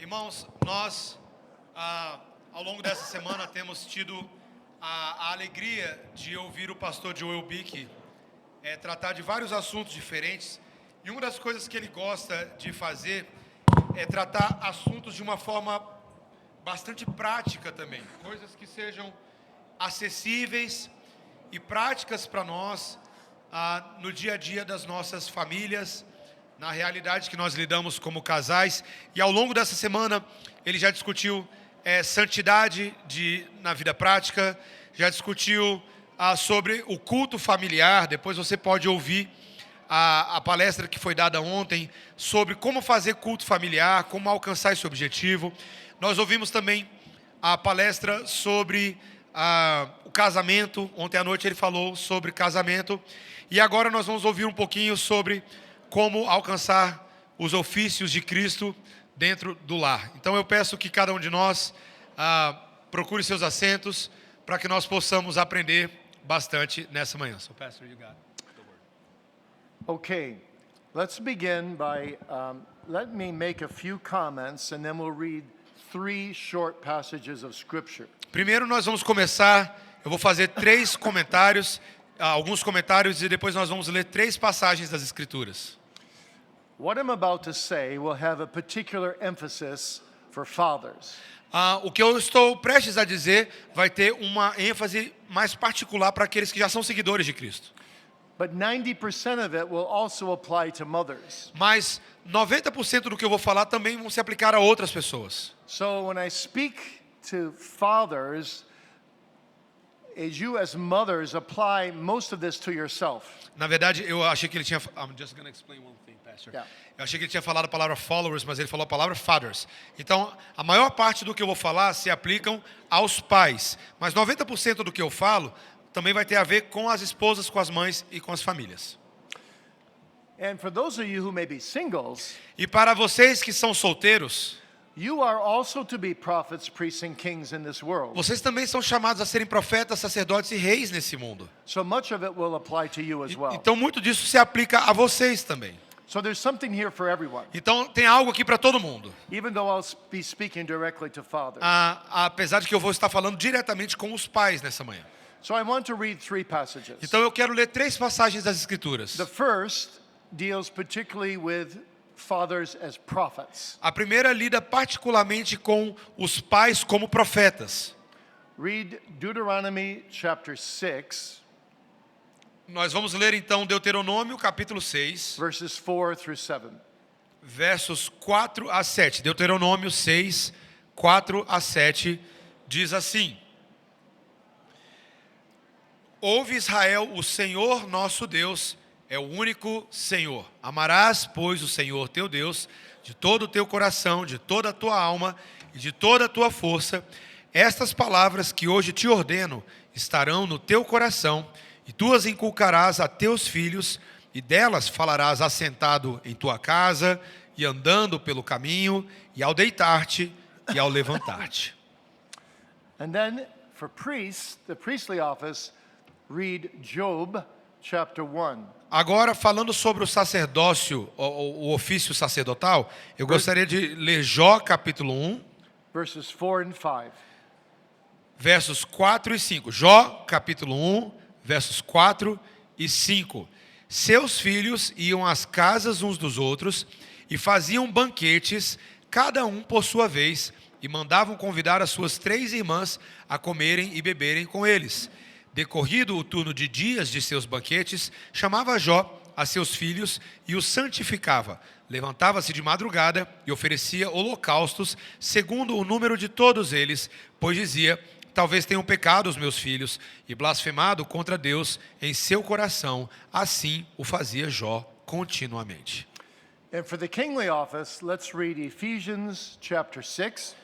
Irmãos, nós, ao longo dessa semana, temos tido a alegria de ouvir o pastor Joel Bick tratar de vários assuntos diferentes. E uma das coisas que ele gosta de fazer é tratar assuntos de uma forma bastante prática também. Coisas que sejam acessíveis e práticas para nós no dia a dia das nossas famílias, na realidade que nós lidamos como casais. E ao longo dessa semana ele já discutiu santidade na vida prática, já discutiu sobre o culto familiar. Depois você pode ouvir a palestra que foi dada ontem sobre como fazer culto familiar, como alcançar esse objetivo. Nós ouvimos também a palestra sobre o casamento. Ontem à noite ele falou sobre casamento. E agora nós vamos ouvir um pouquinho sobre como alcançar os ofícios de Cristo dentro do lar. Então eu peço que cada um de nós procure seus assentos para que nós possamos aprender bastante nessa manhã. So, Pastor, you got the word. Okay, let's begin by, let me make a few comments and then we'll read 3 short passages of Scripture. Primeiro nós vamos começar, eu vou fazer 3 comentários, alguns comentários, e depois nós vamos ler 3 passagens das Escrituras. What I'm about to say will have a particular emphasis for fathers. O que eu estou prestes a dizer vai ter uma ênfase mais particular para aqueles que já são seguidores de Cristo. But 90% of it will also apply to mothers. Mas 90% do que eu vou falar também vão se aplicar a outras pessoas. So when I speak to fathers, as you as mothers apply most of this to yourself. Na verdade, eu achei que ele tinha... I'm just going to explain one thing, Pastor. Yeah. Eu achei que ele tinha falado a palavra followers, mas ele falou a palavra fathers. Então, a maior parte do que eu vou falar se aplicam aos pais. Mas 90% do que eu falo também vai ter a ver com as esposas, com as mães e com as famílias. And for those of you who may be singles, E para vocês que são solteiros, you are also to be prophets, priests, and kings in this world. vocês também são chamados a serem profetas, sacerdotes e reis nesse mundo. So much of it will apply to you as well. Então, muito disso se aplica a vocês também. So there's something here for everyone, Então, tem algo aqui para todo mundo. even though I'll be speaking directly to fathers. Apesar de que eu vou estar falando diretamente com os pais nessa manhã. So I want to read 3 passages. Então, eu quero ler 3 passagens das Escrituras. The first deals particularly with fathers as prophets. A primeira lida particularmente com os pais como profetas. Read Deuteronomy chapter 6, Nós vamos ler então Deuteronômio capítulo 6, verses 4 through 7. versos 4 a 7. Deuteronômio 6, 4 a 7 diz assim: Ouve, Israel, o Senhor nosso Deus é o único Senhor. Amarás, pois, o Senhor teu Deus de todo o teu coração, de toda a tua alma e de toda a tua força. Estas palavras que hoje te ordeno estarão no teu coração, e tu as inculcarás a teus filhos, e delas falarás assentado em tua casa, e andando pelo caminho, e ao deitar-te, e ao levantar-te. And then for priests, the priestly office, read Job chapter 1. Agora, falando sobre o sacerdócio, o ofício sacerdotal, eu gostaria de ler Jó capítulo 1, Verses 4 and 5. versos 4 e 5. Jó capítulo 1, versos 4 e 5. Seus filhos iam às casas uns dos outros e faziam banquetes, cada um por sua vez, e mandavam convidar as suas 3 irmãs a comerem e beberem com eles. Decorrido o turno de dias de seus banquetes, chamava Jó a seus filhos e os santificava. Levantava-se de madrugada e oferecia holocaustos, segundo o número de todos eles, pois dizia: talvez tenham pecado os meus filhos e blasfemado contra Deus em seu coração. Assim o fazia Jó continuamente. And for the kingly office, let's read Ephesians chapter 6,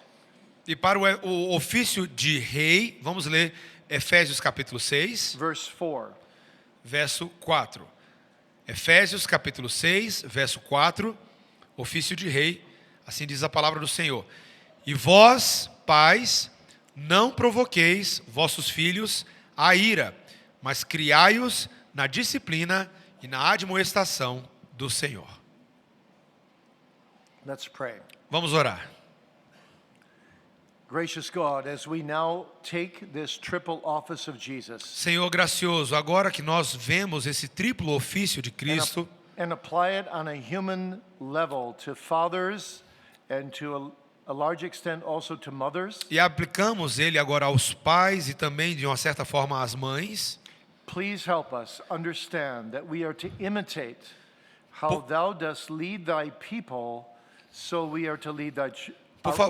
E para o ofício de rei, vamos ler Efésios capítulo 6, verse 4. verso 4. Efésios capítulo 6, verso 4, ofício de rei, assim diz a palavra do Senhor. E vós, pais, não provoqueis vossos filhos à ira, mas criai-os na disciplina e na admoestação do Senhor. Let's pray. Vamos orar. Gracious God, as we now take this triple office of Jesus Senhor gracioso, agora que nós vemos esse triplo ofício de Cristo and apply it on a human level to fathers and to a large extent also to mothers, e aplicamos ele agora aos pais e também de uma certa forma às mães, please help us understand that we are to imitate how thou dost lead thy people, so we are to lead our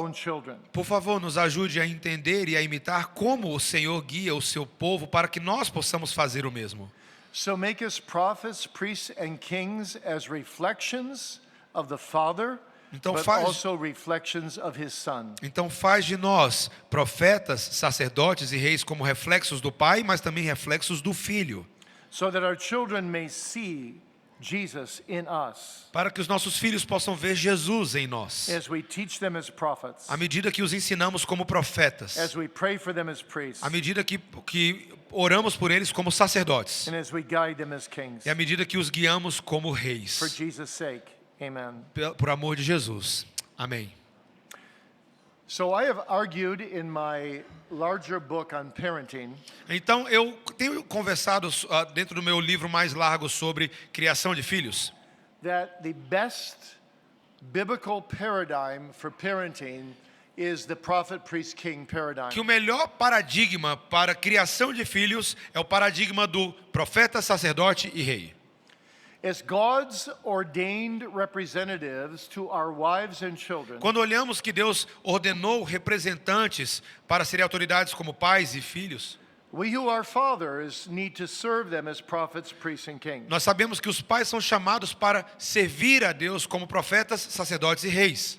own children. por favor, nos ajude a entender e a imitar como o Senhor guia o seu povo para que nós possamos fazer o mesmo. So make us prophets, priests, and kings as reflections of the Father, Então but faz- also reflections of His Son. Então faz de nós profetas, sacerdotes e reis como reflexos do Pai, mas também reflexos do Filho, So that our children may see Jesus in us para que os nossos filhos possam ver Jesus em nós, as we teach them as prophets, à medida que os ensinamos como profetas, as we pray for them as priests, à medida que oramos por eles como sacerdotes, and as we guide them as kings. e à medida que os guiamos como For reis, Jesus' sake, amen. por amor de Jesus. Amém. So I have argued in my larger book on parenting Então eu tenho conversado dentro do meu livro mais largo sobre criação de filhos, that the best biblical paradigm for parenting is the prophet, priest, king paradigm. que o melhor paradigma para criação de filhos é o paradigma do profeta, sacerdote e rei. As God's ordained representatives to our wives and children, Quando olhamos que Deus ordenou representantes para serem autoridades como pais e filhos, we who are fathers need to serve them as prophets, priests, and kings. nós sabemos que os pais são chamados para servir a Deus como profetas, sacerdotes e reis.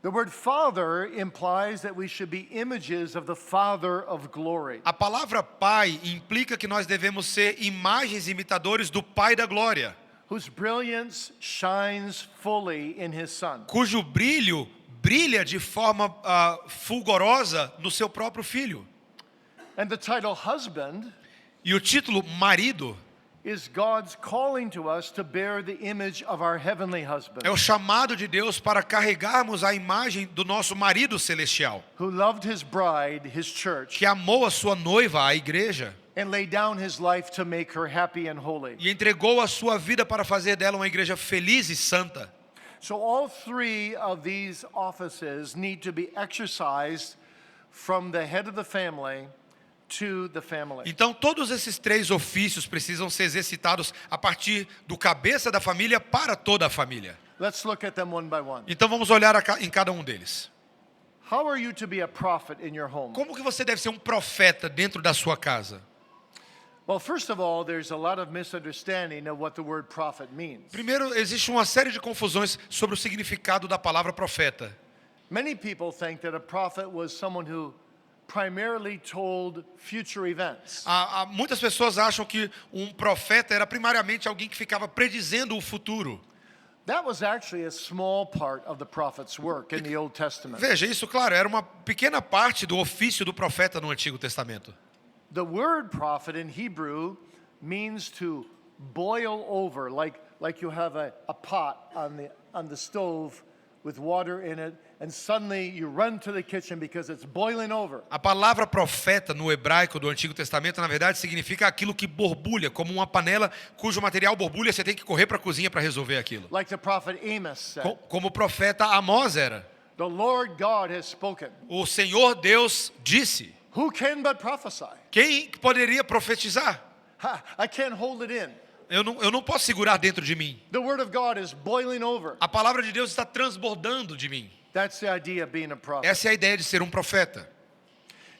The word father implies that we should be images of the Father of glory, A palavra pai implica que nós devemos ser imagens e imitadores do Pai da glória, whose brilliance shines fully in his Son. cujo brilho brilha de forma fulgorosa no seu próprio filho. And the title husband E o título marido is God's calling to us to bear the image of our heavenly husband, é o chamado de Deus para carregarmos a imagem do nosso marido celestial, who loved his bride, his church, que amou a sua noiva, a igreja, and laid down his life to make her happy and holy. e entregou a sua vida para fazer dela uma igreja feliz e santa. So all three of these offices need to be exercised from the head of the family to the family. Então todos esses três ofícios precisam ser exercitados a partir do cabeça da família para toda a família. Let's look at them one by one. Então vamos olhar em cada um deles. How are you to be a prophet in your home? Como que você deve ser um profeta dentro da sua casa? Well, first of all, there's a lot of misunderstanding of what the word prophet means. Primeiro, existe uma série de confusões sobre o significado da palavra profeta. Many people think that a prophet was someone who primarily told future events. Muitas pessoas acham que um profeta era primariamente alguém que ficava predizendo o futuro. That was actually a small part of the prophet's work in the Old Testament. Veja, isso, claro, era uma pequena parte do ofício do profeta no Antigo Testamento. The word prophet in Hebrew means to boil over, like you have a pot on the stove with water in it, and suddenly you run to the kitchen because it's boiling over. A palavra profeta no hebraico do Antigo Testamento, na verdade, significa aquilo que borbulha, como uma panela cujo material borbulha, você tem que correr para a cozinha para resolver aquilo. Like the prophet Amos said, Como o profeta Amós era. the Lord God has spoken. O Senhor Deus disse. Who can but prophesy? Quem poderia profetizar? I can't hold it in. Eu não posso segurar dentro de mim. The word of God is boiling over. A palavra de Deus está transbordando de mim. That's the idea of being a prophet. Essa é a ideia de ser um profeta.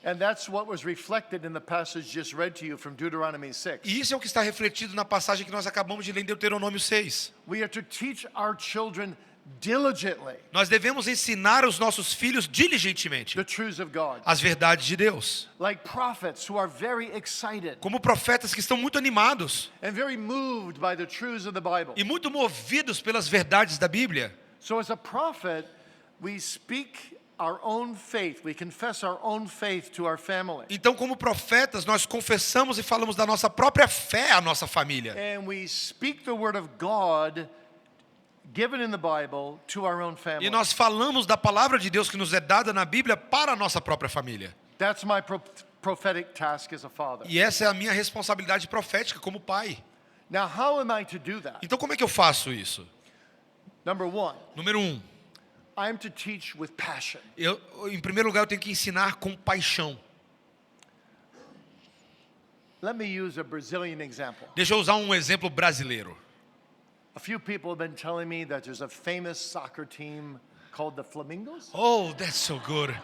And that's what was reflected in the passage just read to you from Deuteronomy 6. E isso é o que está refletido na passagem que nós acabamos de ler em Deuteronômio 6. We are to teach our children diligently Nós devemos ensinar os nossos filhos diligentemente the truths of God. as verdades de Deus. Like prophets who are very excited Como profetas que estão muito animados and very moved by the truths of the Bible. e muito movidos pelas verdades da Bíblia. So as a prophet, we speak our own faith. We confess our own faith to our family. Então, como profetas, nós confessamos e falamos da nossa própria fé à nossa família. And we speak the word of God given in the Bible to our own family. E nós falamos da palavra de Deus que nos é dada na Bíblia para a nossa própria família. That's my prophetic task as a father. E essa é a minha responsabilidade profética como pai. Now, how am I to do that? Então como é que eu faço isso? Number one, Número 1, I am to teach with passion. em primeiro lugar eu tenho que ensinar com paixão. Let me use a Brazilian example. Deixa eu usar um exemplo brasileiro. A few people have been telling me that there's a famous soccer team called the Flamingos. Oh, that's so good.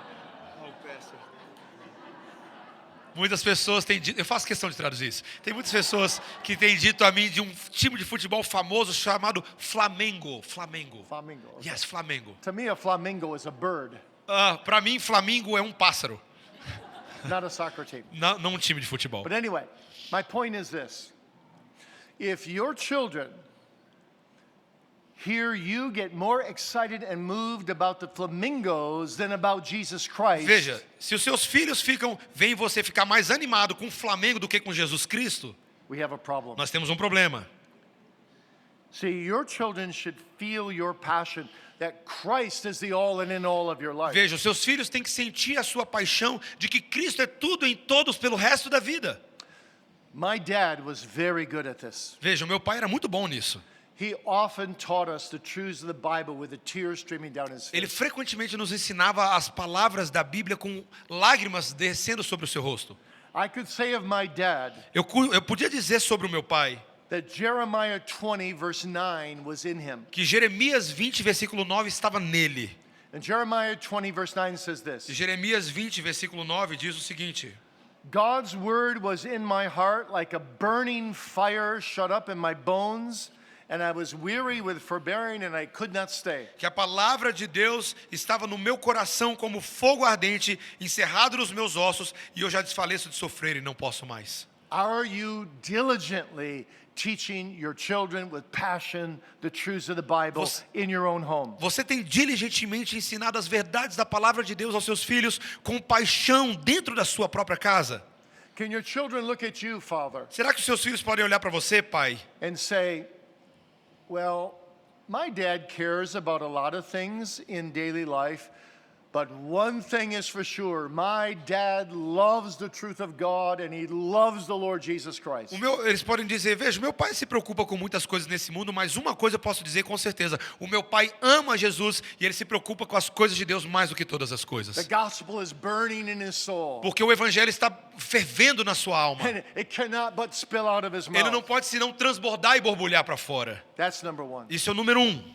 Muitas pessoas têm dito, eu faço questão de traduzir isso. Tem muitas pessoas que têm dito a mim de um time de futebol famoso chamado Flamengo. Flamengo. Flamingo. Okay. Yes, Flamengo. To me, a flamingo is a bird, Para mim, Flamengo é um pássaro, not a soccer team. não um time de futebol. But anyway, my point is this. If your children hear you get more excited and moved about the flamingos than about Jesus Christ, Veja, se os seus filhos veem você ficar mais animado com o Flamengo do que com Jesus Cristo, we have a problem. nós temos um problema. See, your children should feel your passion that Christ is the all and in all of your life. Veja, os seus filhos têm que sentir a sua paixão de que Cristo é tudo em todos pelo resto da vida. My dad was very good at this. Veja, o meu pai era muito bom nisso. He often taught us the truths of the Bible with a tear streaming down his Ele face. frequentemente nos ensinava as palavras da Bíblia com lágrimas descendo sobre o seu rosto. I could say of my dad Eu podia dizer sobre o meu pai that Jeremiah 20 verse 9 was in him. que Jeremias 20, versículo 9 estava nele. And Jeremiah 20 verse 9 says E this. Jeremias 20, versículo 9 diz o seguinte: God's word was in my heart like a burning fire shut up in my bones, and I was weary with forbearing and I could not stay. que a palavra de Deus estava no meu coração como fogo ardente, encerrado nos meus ossos, e eu já desfaleço de sofrer e não posso mais. Are you diligently teaching your children with passion the truths of the Bible in your own home? Você tem diligentemente ensinado as verdades da palavra de Deus aos seus filhos com paixão dentro da sua própria casa? Can your children look at you, Father, Será que os seus filhos podem olhar para você, pai, and say, well, my dad cares about a lot of things in daily life, but one thing is for sure, my dad loves the truth of God and he loves the Lord Jesus Christ. Eles podem dizer, veja, meu pai se preocupa com muitas coisas nesse mundo, mas uma coisa eu posso dizer com certeza: o meu pai ama Jesus e ele se preocupa com as coisas de Deus mais do que todas as The coisas. gospel is burning in his soul, Porque o evangelho está fervendo na sua alma. and it cannot but spill out of his Ele não mouth. pode senão transbordar e borbulhar para fora. That's number one. Isso é o número 1.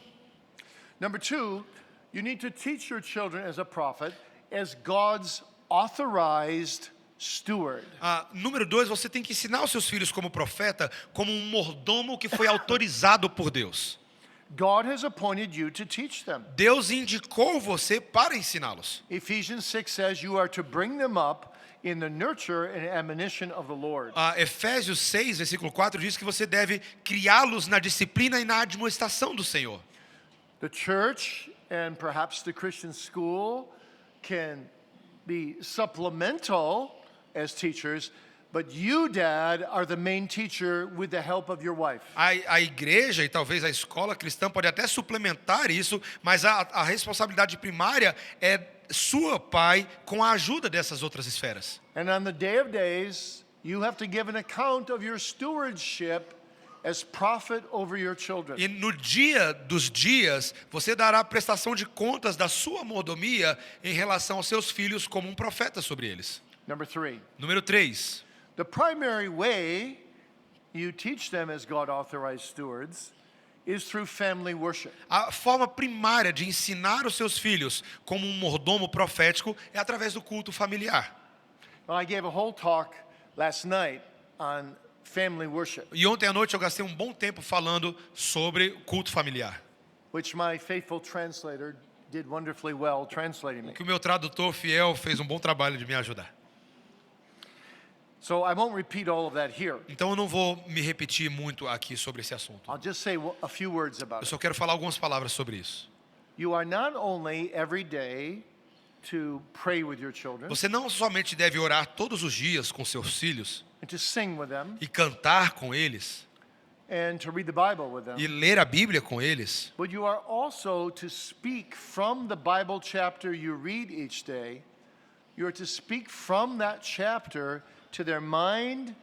Number two, you need to teach your children as a prophet as God's authorized steward. Número 2, você tem que ensinar os seus filhos como profeta, como um mordomo que foi autorizado por Deus. God has appointed you to teach them. Deus indicou você para ensiná-los. Ephesians 6 says you are to bring them up in the nurture and admonition of the Lord. Efésios 6, versículo 4 diz que você deve criá-los na disciplina e na admoestação do Senhor. The church and perhaps the Christian school can be supplemental as teachers, but you, Dad, are the main teacher with the help of your wife. A igreja e talvez a escola cristã pode até suplementar isso, mas a responsabilidade primária é sua, pai, com a ajuda dessas outras esferas. And on the day of days, you have to give an account of your stewardship as prophet over your children. E no dia dos dias, você dará prestação de contas da sua mordomia em relação aos seus filhos como um profeta sobre eles. Number 3, Número 3. the primary way you teach them as God authorized stewards is through family worship. A forma primária de ensinar os seus filhos como um mordomo profético é através do culto familiar. Well, I gave a whole talk last night on family worship, E ontem à noite eu gastei um bom tempo falando sobre culto familiar, which my faithful translator did wonderfully well translating me. que o meu tradutor fiel fez um bom trabalho de me ajudar. So I won't repeat all of that here. Então eu não vou me repetir muito aqui sobre esse assunto. I'll just say a few words about Eu it. só quero falar algumas palavras sobre isso. You are not only every day to pray with your children Você não somente deve orar todos os dias com seus filhos and to sing with them, e cantar com eles, and to read the Bible with them. e ler a Bíblia com eles, But you are also to speak from the Bible chapter you read each day. You are to speak from that chapter to their mind,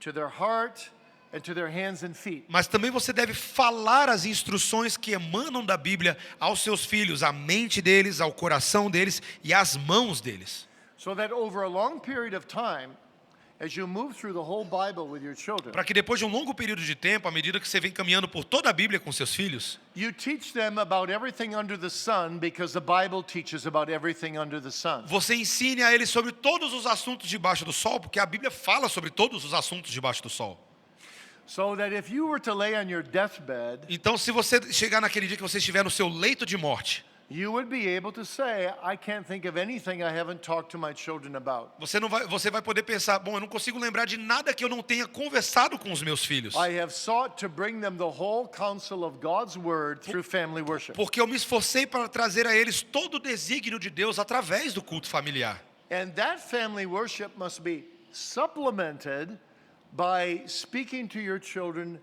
to their heart, and to their hands and feet. mas também você deve falar as instruções que emanam da Bíblia aos seus filhos, à mente deles, ao coração deles e às mãos deles. So that over a long period of time, as you move through the whole Bible with your children, Para que depois de um longo período de tempo, à medida que você vem caminhando por toda a Bíblia com seus filhos, you teach them about everything under the sun because the Bible teaches about everything under the sun. você ensine a eles sobre todos os assuntos debaixo do sol, porque a Bíblia fala sobre todos os assuntos debaixo do sol. So that if you were to lay on your deathbed, Então, se você chegar naquele dia que você estiver no seu leito de morte, you would be able to say, I can't think of anything I haven't talked to my children about. você vai poder pensar, bom, eu não consigo lembrar de nada que eu não tenha conversado com os meus filhos. I have sought to bring them the whole counsel of God's word through family worship. Porque eu me esforcei para trazer a eles todo o desígnio de Deus através do culto familiar. And that family worship must be supplemented by speaking to your children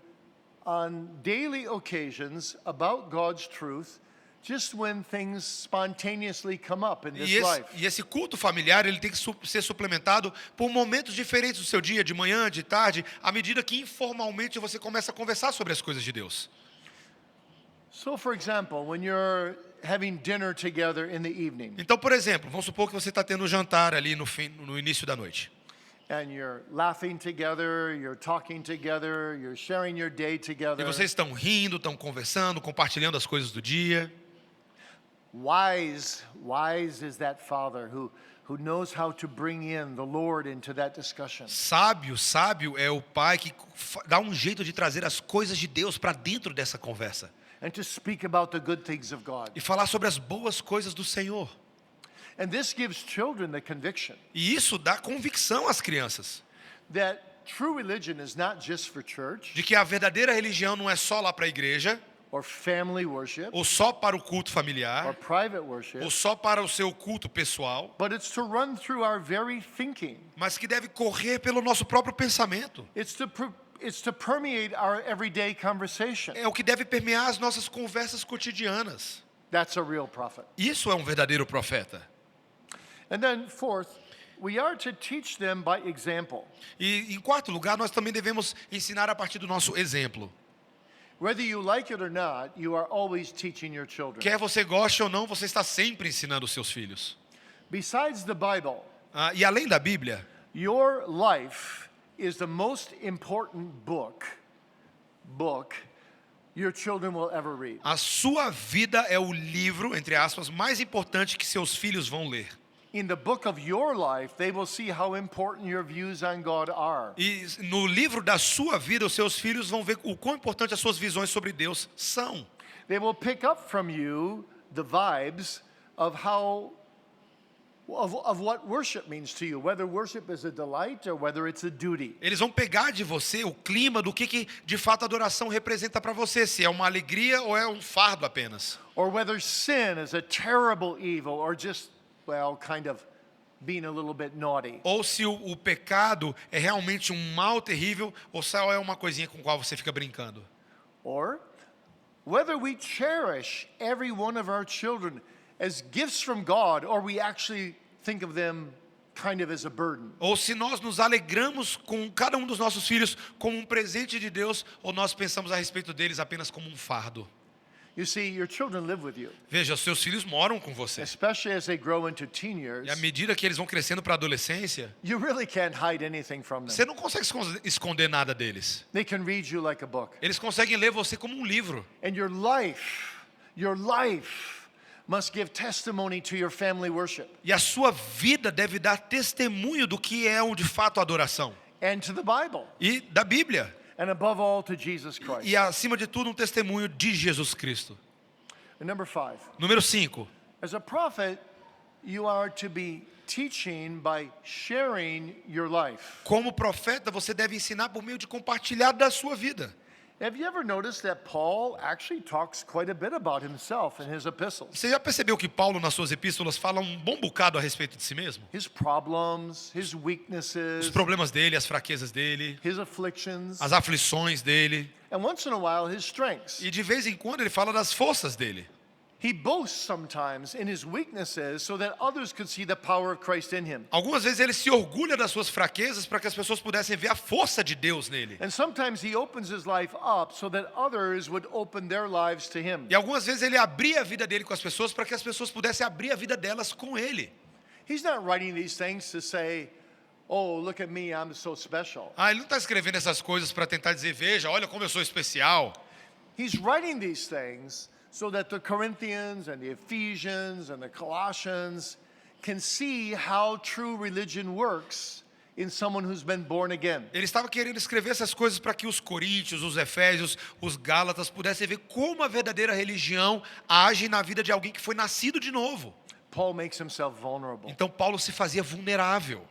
on daily occasions about God's truth, just when things spontaneously come up in this life. E esse culto familiar, ele tem que ser suplementado por momentos diferentes do seu dia, de manhã, de tarde, à medida que informalmente você começa a conversar sobre as coisas de Deus. So, for example, when you're having dinner together in the evening, Então, por exemplo, vamos supor que você está tendo um jantar ali no início da noite. and you're laughing together, you're talking together, you're sharing your day E together. vocês estão rindo, estão conversando, compartilhando as coisas do dia. Wise is that father who knows how to bring in the Lord into that discussion. Sábio é o pai que dá um jeito de trazer as coisas de Deus para dentro dessa conversa. And to speak about the good things of God. E falar sobre as boas coisas do Senhor. And this gives children the conviction E isso dá convicção às crianças. that true religion is not just for church De que a verdadeira religião não é só lá para a igreja, or family worship ou só para o culto or familiar, private worship, ou só para o seu culto pessoal, but it's to run through our very thinking. mas que deve correr pelo nosso próprio pensamento. It's to permeate our everyday conversation. É o que deve permear as nossas conversas cotidianas. That's a real prophet. Isso é um verdadeiro profeta. And then fourth, we are to teach them by example. E em quarto lugar, nós também devemos ensinar a partir do nosso exemplo. Whether you like it or not, you are always teaching your children. Quer você goste ou não, você está sempre ensinando os seus filhos. Besides the Bible, E além da Bíblia, your life is the most important book your children will ever read. a sua vida é o livro, entre aspas, mais importante que seus filhos vão ler. In the book of your life, they will see how important your views on God are. E no livro da sua vida, os seus filhos vão ver o quão importante as suas visões sobre Deus são. They will pick up from you the vibes of what worship means to you, whether worship is a delight or whether it's a duty. Eles vão pegar de você o clima do que de fato a adoração representa para você, se é uma alegria ou é um fardo apenas. Or whether sin is a terrible evil or just, well, kind of being a little bit naughty. Ou se o pecado é realmente um mal terrível ou só é uma coisinha com a qual você fica brincando. Or whether we cherish every one of our children as gifts from God or we actually think of them kind of as a burden. Ou se nós nos alegramos com cada um dos nossos filhos como um presente de Deus ou nós pensamos a respeito deles apenas como um fardo. You see, your children live with you, Veja, os seus filhos moram com você. especially as they grow into teen years. E à medida que eles vão crescendo para a adolescência, You really can't hide anything from them. você não consegue esconder nada deles. They can read you like a book. Eles conseguem ler você como um livro. And your life must give testimony to your family worship E a sua vida deve dar testemunho do que é de fato a adoração. and to the Bible, E da Bíblia. and above all to Jesus Christ. E acima de tudo um testemunho de Jesus Cristo. And number 5, Número 5. as a prophet, you are to be teaching by sharing your life. Como profeta, você deve ensinar por meio de compartilhar da sua vida. Have you ever noticed that Paul actually talks quite a bit about himself in his epistles? Você já percebeu que Paulo, nas suas epístolas, fala um bom bocado a respeito de si mesmo? His problems, his Os weaknesses, problemas dele, as fraquezas dele, his afflictions, as aflições dele. and once in a while his strengths. E de vez em quando ele fala das forças dele. He boasts sometimes in his weaknesses so that others could see the power of Christ in him. Algumas vezes ele se orgulha das suas fraquezas para que as pessoas pudessem ver a força de Deus nele. And sometimes he opens his life up so that others would open their lives to him. E algumas vezes ele abria a vida dele com as pessoas para que as pessoas pudessem abrir a vida delas com ele. He's not writing these things to say, oh, look at me, I'm so special. Ele não está escrevendo essas coisas para tentar dizer, veja, olha como eu sou especial. He's writing these things so that the Corinthians and the Ephesians and the Colossians can see how true religion works in someone who's been born again. Ele estava querendo escrever essas coisas para que os coríntios, os efésios, os gálatas pudessem ver como a verdadeira religião age na vida de alguém que foi nascido de novo. Paul makes himself vulnerable. Então Paulo se fazia vulnerável.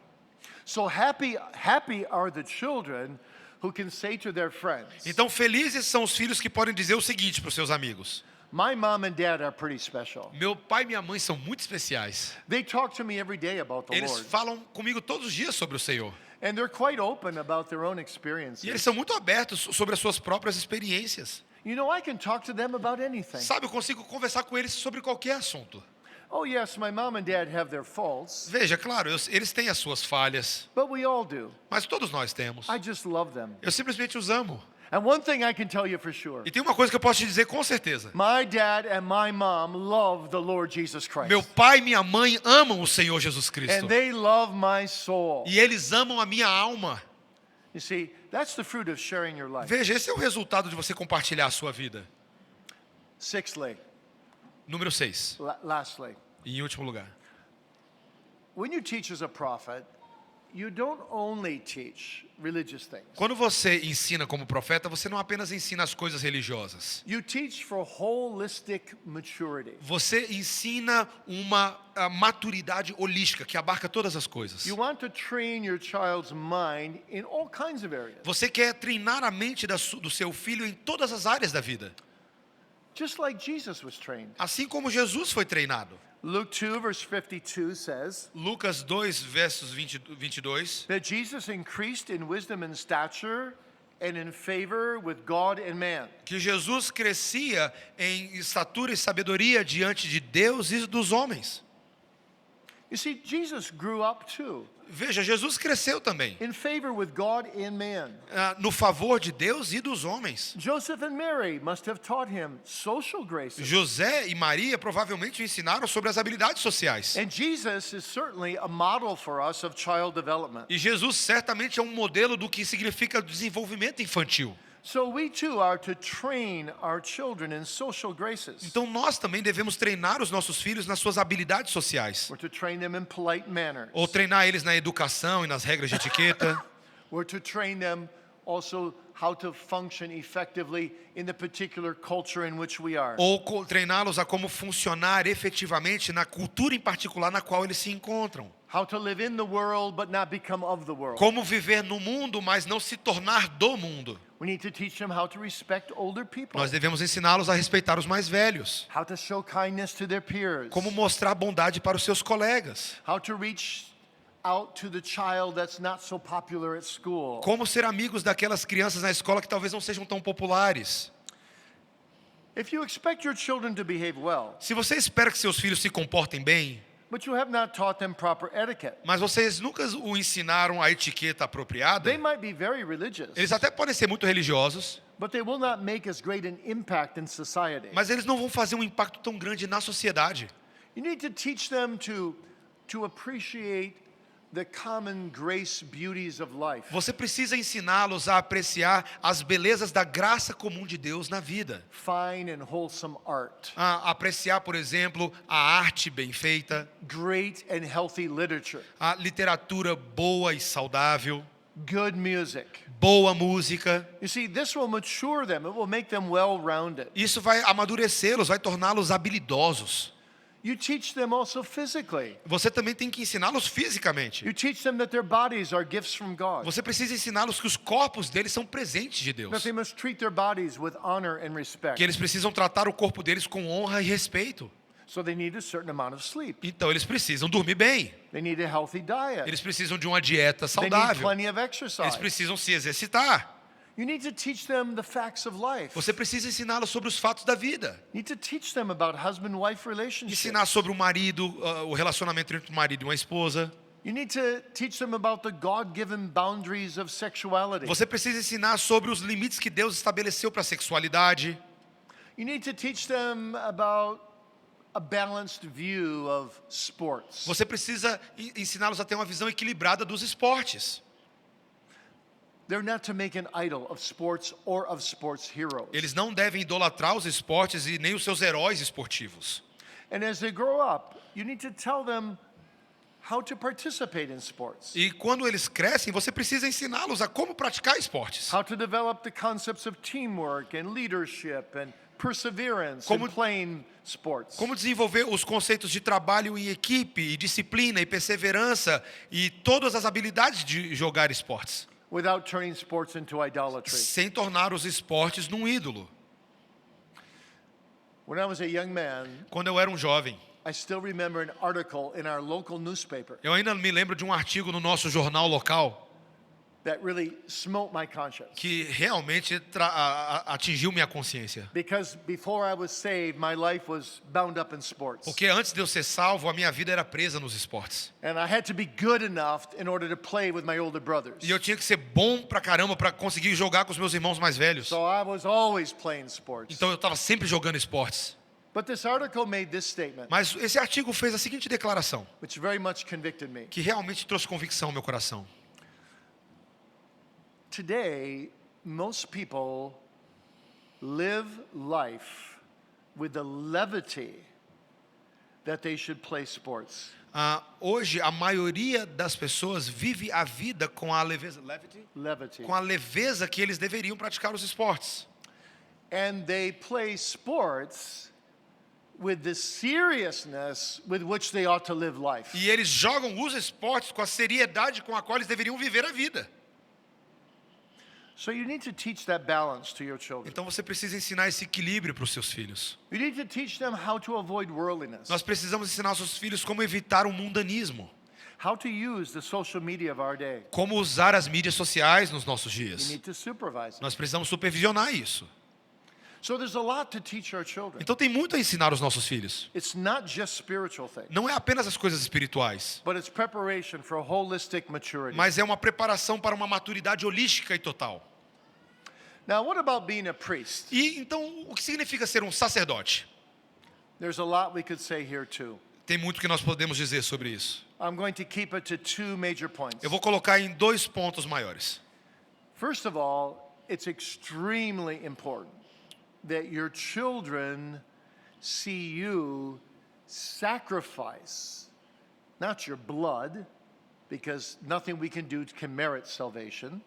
So happy are the children who can say to their friends, Então felizes são os filhos que podem dizer o seguinte para os seus amigos: my mom and dad are pretty special. meu pai e minha mãe são muito especiais. They talk to me every day about the Eles Lord. falam comigo todos os dias sobre o Senhor. And they're quite open about their own E eles experiences. são muito abertos sobre as suas próprias experiências. You know, I can talk to them about anything. Sabe, eu consigo conversar com eles sobre qualquer assunto. Oh, yes, my mom and dad have their faults, Veja, claro, eles têm as suas falhas, but we all do. mas todos nós temos. I just love them. Eu simplesmente os amo. And one thing I can tell you for sure. E tem uma coisa que eu posso te dizer com certeza. My dad and my mom love the Lord Jesus Christ. Meu pai e minha mãe amam o Senhor Jesus Cristo. And they love my soul. E eles amam a minha alma. You see, that's the fruit of sharing your life. Veja, esse é o resultado de você compartilhar a sua vida. Sixthly, Número 6. lastly, E em último lugar. when you teach as a prophet, you don't only teach religious things. Quando você ensina como profeta, você não apenas ensina as coisas religiosas. You teach for holistic maturity. Você ensina uma maturidade holística que abarca todas as coisas. You want to train your child's mind in all kinds of areas. Você quer treinar a mente do seu filho em todas as áreas da vida. Just like Jesus was trained. Assim como Jesus foi treinado. Luke 2 verse 52 says Lucas 2, versos 22. that Jesus increased in wisdom and stature and in favor with God and man. Que Jesus crescia em estatura e sabedoria diante de Deus e dos homens. You see, Jesus grew up too, Veja, Jesus cresceu também. in favor with God and man. No favor de Deus e dos homens. Joseph and Mary must have taught him social graces. José e Maria provavelmente o ensinaram sobre as habilidades sociais. And Jesus is certainly a model for us of child development. E Jesus certamente é um modelo do que significa desenvolvimento infantil. So we too are to train our children in social graces. Então nós também devemos treinar os nossos filhos nas suas habilidades sociais. We're to train them in polite manners. Ou treinar eles na educação e nas regras de etiqueta. We're to train them also how to function effectively in the particular culture in which we are. Ou treiná-los a como funcionar efetivamente na cultura em particular na qual eles se encontram. How to live in the world but not become of the world. Como viver no mundo, mas não se tornar do mundo. We need to teach them how to respect older people. Nós devemos ensiná-los a respeitar os mais velhos. How to show kindness to their peers. Como mostrar bondade para os seus colegas. How to reach out to the child that's not so popular at school. Como ser amigos daquelas crianças na escola que talvez não sejam tão populares. If you expect your children to behave well, Se você espera que seus filhos se comportem bem, but you have not taught them proper etiquette, mas vocês nunca o ensinaram a etiqueta apropriada, they might be very religious, eles até podem ser muito religiosos, but they will not make as great an impact in society. mas eles não vão fazer um impacto tão grande na sociedade. You need to teach them to appreciate the common grace beauties of life. Você precisa ensiná-los a apreciar as belezas da graça comum de Deus na vida. Fine and wholesome art, A apreciar, por exemplo, a arte bem feita, great and healthy literature, a literatura boa e saudável, good music. boa música. You see, this will mature them. It will make them well-rounded. Isso vai amadurecê-los, vai torná-los habilidosos. You teach them also physically. Você também tem que ensiná-los fisicamente. You teach them that their bodies are gifts from God. Você precisa ensiná-los que os corpos deles são presentes de Deus. That they must treat their bodies with honor and Que respect. eles precisam tratar o corpo deles com honra e respeito. So they need a certain amount of sleep. Então eles precisam dormir bem. They need a healthy diet. Eles precisam de uma dieta They need saudável. plenty of Eles exercise. precisam se exercitar. You need to teach them the facts of life. Você precisa ensiná-los sobre os fatos da vida. You need to teach them about husband-wife relationships. Ensinar sobre o marido, o relacionamento entre um marido e uma esposa. You need to teach them about the God-given boundaries of sexuality. Você precisa ensinar sobre os limites que Deus estabeleceu para a sexualidade. You need to teach them about a balanced view of sports. Você precisa ensiná-los a ter uma visão equilibrada dos esportes. They're not to make an idol of sports or of sports heroes. Eles não devem idolatrar os esportes e nem os seus heróis esportivos. And as they grow up, you need to tell them how to participate in sports. E quando eles crescem, você precisa ensiná-los a como praticar esportes. How to develop the concepts of teamwork and leadership and perseverance Como- in playing sports. Como desenvolver os conceitos de trabalho em equipe, e disciplina, e perseverança, e todas as habilidades de jogar esportes, Without turning sports into idolatry. sem tornar os esportes num ídolo. When I was a young man, Quando eu era um jovem, I still remember an article in our local newspaper eu ainda me lembro de um artigo no nosso jornal local that really smote my conscience. que realmente atingiu minha consciência. Because before I was saved, my life was bound up in sports. Porque antes de eu ser salvo, a minha vida era presa nos esportes. And I had to be good enough in order to play with my older brothers. E eu tinha que ser bom pra caramba pra conseguir jogar com os meus irmãos mais velhos. So I was always playing sports. Então eu estava sempre jogando esportes. But this article made this statement, Mas esse artigo fez a seguinte declaração, which very much convicted me. que realmente trouxe convicção ao meu coração. Today, most people live life with the levity that they should play sports. Hoje, a maioria das pessoas vive a vida com a leveza, Levity. com a leveza que eles deveriam praticar os esportes. And they play sports with the seriousness with which they ought to live life. E eles jogam os esportes com a seriedade com a qual eles deveriam viver a vida. So you need to teach that balance to your children. Então você precisa ensinar esse equilíbrio para os seus filhos. You need to teach them how to avoid worldliness, Nós precisamos ensinar aos seus filhos como evitar o mundanismo, how to use the social media of our day. como usar as mídias sociais nos nossos You dias. need to supervise it. Nós precisamos supervisionar isso. So there's a lot to teach our children. Então tem muito a ensinar aos nossos filhos. It's not just spiritual things, Não é apenas as coisas espirituais, but it's preparation for holistic maturity. mas é uma preparação para uma maturidade holística e total. Now, what about being a priest? E então, o que significa ser um sacerdote? There's a lot we could say here too. Tem muito que nós podemos dizer sobre isso. I'm going to keep it to two major points. Eu vou colocar em 2 pontos maiores. First of all, it's extremely important that your children see you sacrifice, not your blood, because nothing we can do can merit salvation.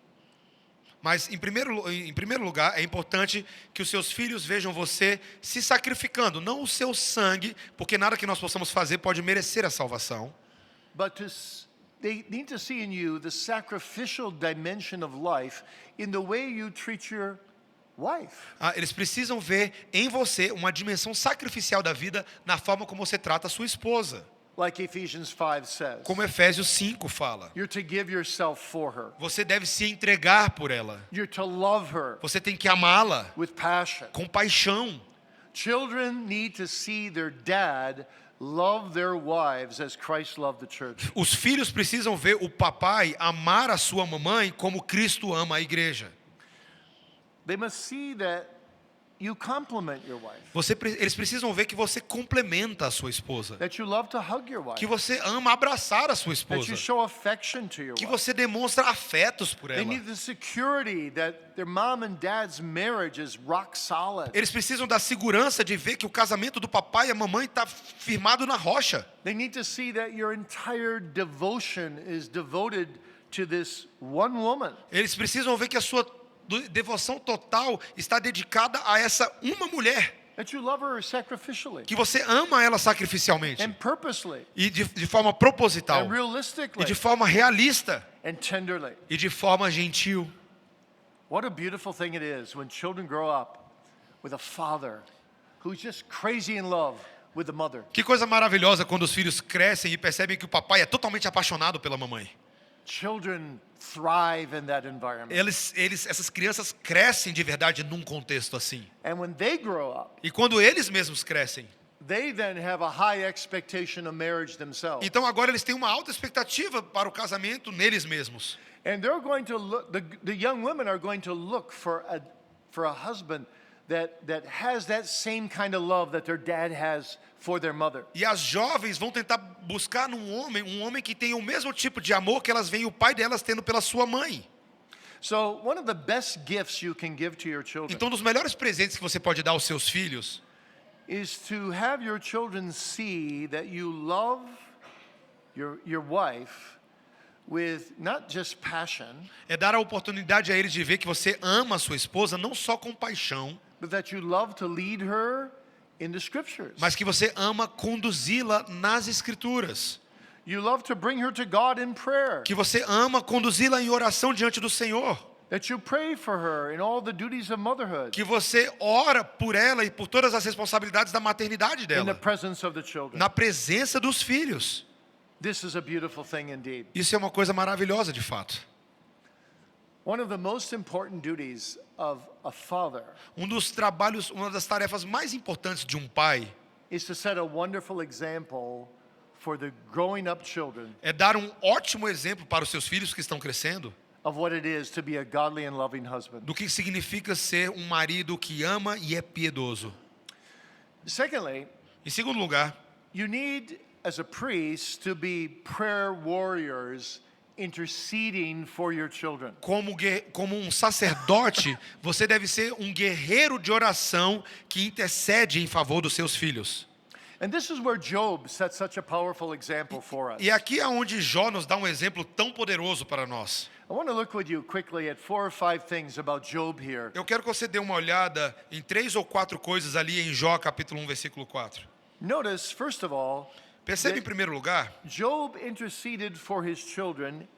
Mas, em primeiro lugar, é importante que os seus filhos vejam você se sacrificando, não o seu sangue, porque nada que nós possamos fazer pode merecer a salvação. But they need to see in you the sacrificial dimension of life in the way you treat your wife. Eles precisam ver em você uma dimensão sacrificial da vida na forma como você trata a sua esposa. Like Ephesians 5 says. Como Efésios 5 fala. You're to give yourself for her. Você deve se entregar por ela. You're to love her Você tem que amá-la with passion. com paixão. Children need to see their dad love their wives as Christ loved the church. Os filhos precisam ver o papai amar a sua mamãe como Cristo ama a igreja. They must see that you compliment your wife. Eles precisam ver que você complementa a sua esposa. That you love to hug your Que wife. você ama abraçar a sua That esposa. you show affection to your Que wife. você demonstra afetos por They ela. need the security that their mom and dad's marriage is rock solid. Eles precisam da segurança de ver que o casamento do papai e a mamãe está firmado na rocha. They need to see that your entire devotion is devoted to this one woman. Eles precisam ver que a sua devoção total está dedicada a essa uma mulher. That you love her sacrificially que você ama ela sacrificialmente and purposely e de forma proposital and e realistically de forma realista and tenderly. e de forma gentil. What a beautiful thing it is when children grow up with a father who's just crazy in love with the mother. Que coisa maravilhosa quando os filhos crescem e percebem que o papai é totalmente apaixonado pela mamãe. Children thrive in that environment. Essas crianças crescem de verdade num contexto assim. And when they grow up, E quando eles mesmos crescem, they then have a high expectation of marriage themselves. então agora eles têm uma alta expectativa para o casamento neles mesmos. And they're going to look, the young women are going to look for a husband that has that same kind of love that their dad has for their mother. E as jovens vão tentar buscar num homem, um homem que tenha o mesmo tipo de amor que elas veem o pai delas tendo pela sua mãe. So one of the best gifts you can give to your children Então, um dos melhores presentes que você pode dar aos seus filhos is to have your children see that you love your wife with not just passion, é dar a oportunidade a eles de ver que você ama a sua esposa não só com paixão, but that you love to lead her in the scriptures. mas que você ama conduzi-la nas escrituras. You love to bring her to God in prayer. Que você ama conduzi-la em oração diante do Senhor. That you pray for her in all the duties of motherhood. Que você ora por ela e por todas as responsabilidades da maternidade In the dela, presence of the children. na presença dos filhos. This is a beautiful thing indeed. Isso é uma coisa maravilhosa de fato. One of the most important duties of a father Um dos trabalhos, uma das tarefas mais importantes de um pai is to set a wonderful example for the growing up children é dar um ótimo exemplo para os seus filhos que estão crescendo of what it is to be a godly and loving husband. do que significa ser um marido que ama e é piedoso. Secondly, Em segundo lugar, you need, as a priest, to be prayer warriors interceding for your children. como um sacerdote, você deve ser um guerreiro de oração que intercede em favor dos seus filhos. And this is where Job sets such a powerful example for us. E aqui é onde Jó nos dá um exemplo tão poderoso para nós. I want to look with you quickly at 4 or 5 things about Job here. Eu quero que você dê uma olhada em 3 ou 4 coisas ali em Jó capítulo 1, versículo 4. Notice, first of all, Perceba em primeiro lugar Job interceded for his children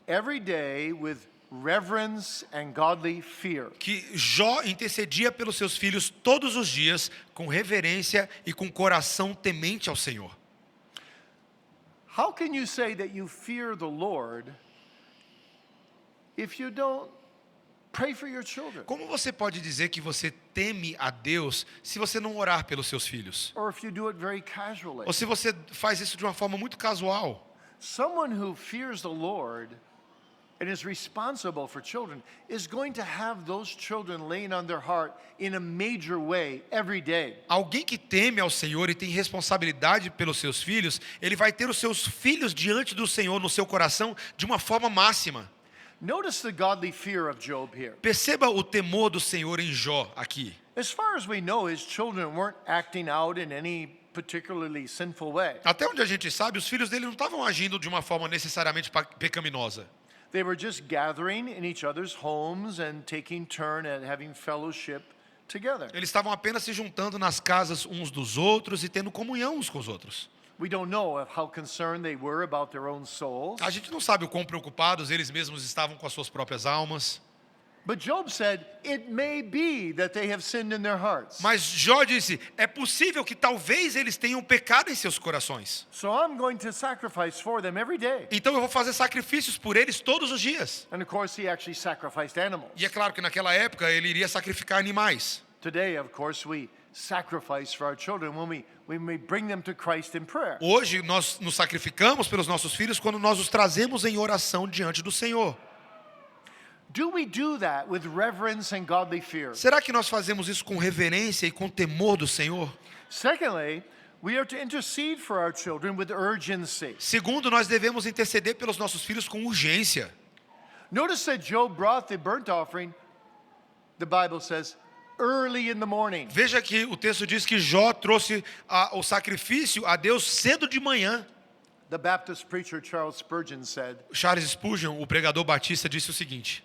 every day with reverence and godly fear. que Jó intercedia pelos seus filhos todos os dias com reverência e com coração temente ao Senhor. How can you say that you fear the Lord if you don't pray for your children? Como você pode dizer que você teme a Deus se você não orar pelos seus filhos? Or if you do it very casually? Ou se você faz isso de uma forma muito casual? Someone who fears the Lord and is responsible for children is going to have those children laying on their heart in a major way every day. Alguém que teme ao Senhor e tem responsabilidade pelos seus filhos, ele vai ter os seus filhos diante do Senhor no seu coração de uma forma máxima. Notice the godly fear of Job here. Perceba o temor do Senhor em Jó aqui. As far as we know, his children weren't acting out in any particularly sinful way. Até onde a gente sabe, os filhos dele não estavam agindo de uma forma necessariamente pecaminosa. They were just gathering in each other's homes and taking turn at having fellowship together. Eles estavam apenas se juntando nas casas uns dos outros e tendo comunhão uns com os outros. We don't know how concerned they were about their own souls. A gente não sabe o quão preocupados eles mesmos estavam com as suas próprias almas. But Job said, it may be that they have sinned in their hearts. Mas Jó disse, é possível que talvez eles tenham pecado em seus corações. So I'm going to sacrifice for them every day. Então eu vou fazer sacrifícios por eles todos os dias. And of course, he actually sacrificed animals. E é claro que naquela época ele iria sacrificar animais. Today, of course, we sacrifice for our children when we bring them to Christ in prayer. Hoje nós nos sacrificamos pelos nossos filhos quando nós os trazemos em oração diante do Senhor. Do we do that with reverence and godly fear? Será que nós fazemos isso com reverência e com temor do Senhor? Secondly, we are to intercede for our children with urgency. Segundo, nós devemos interceder pelos nossos filhos com urgência. Notice that Job brought the burnt offering, the Bible says, early in the morning. Veja que o texto diz que Jó trouxe o sacrifício a Deus cedo de manhã. The Baptist preacher Charles Spurgeon said, Charles Spurgeon, o pregador batista, disse o seguinte: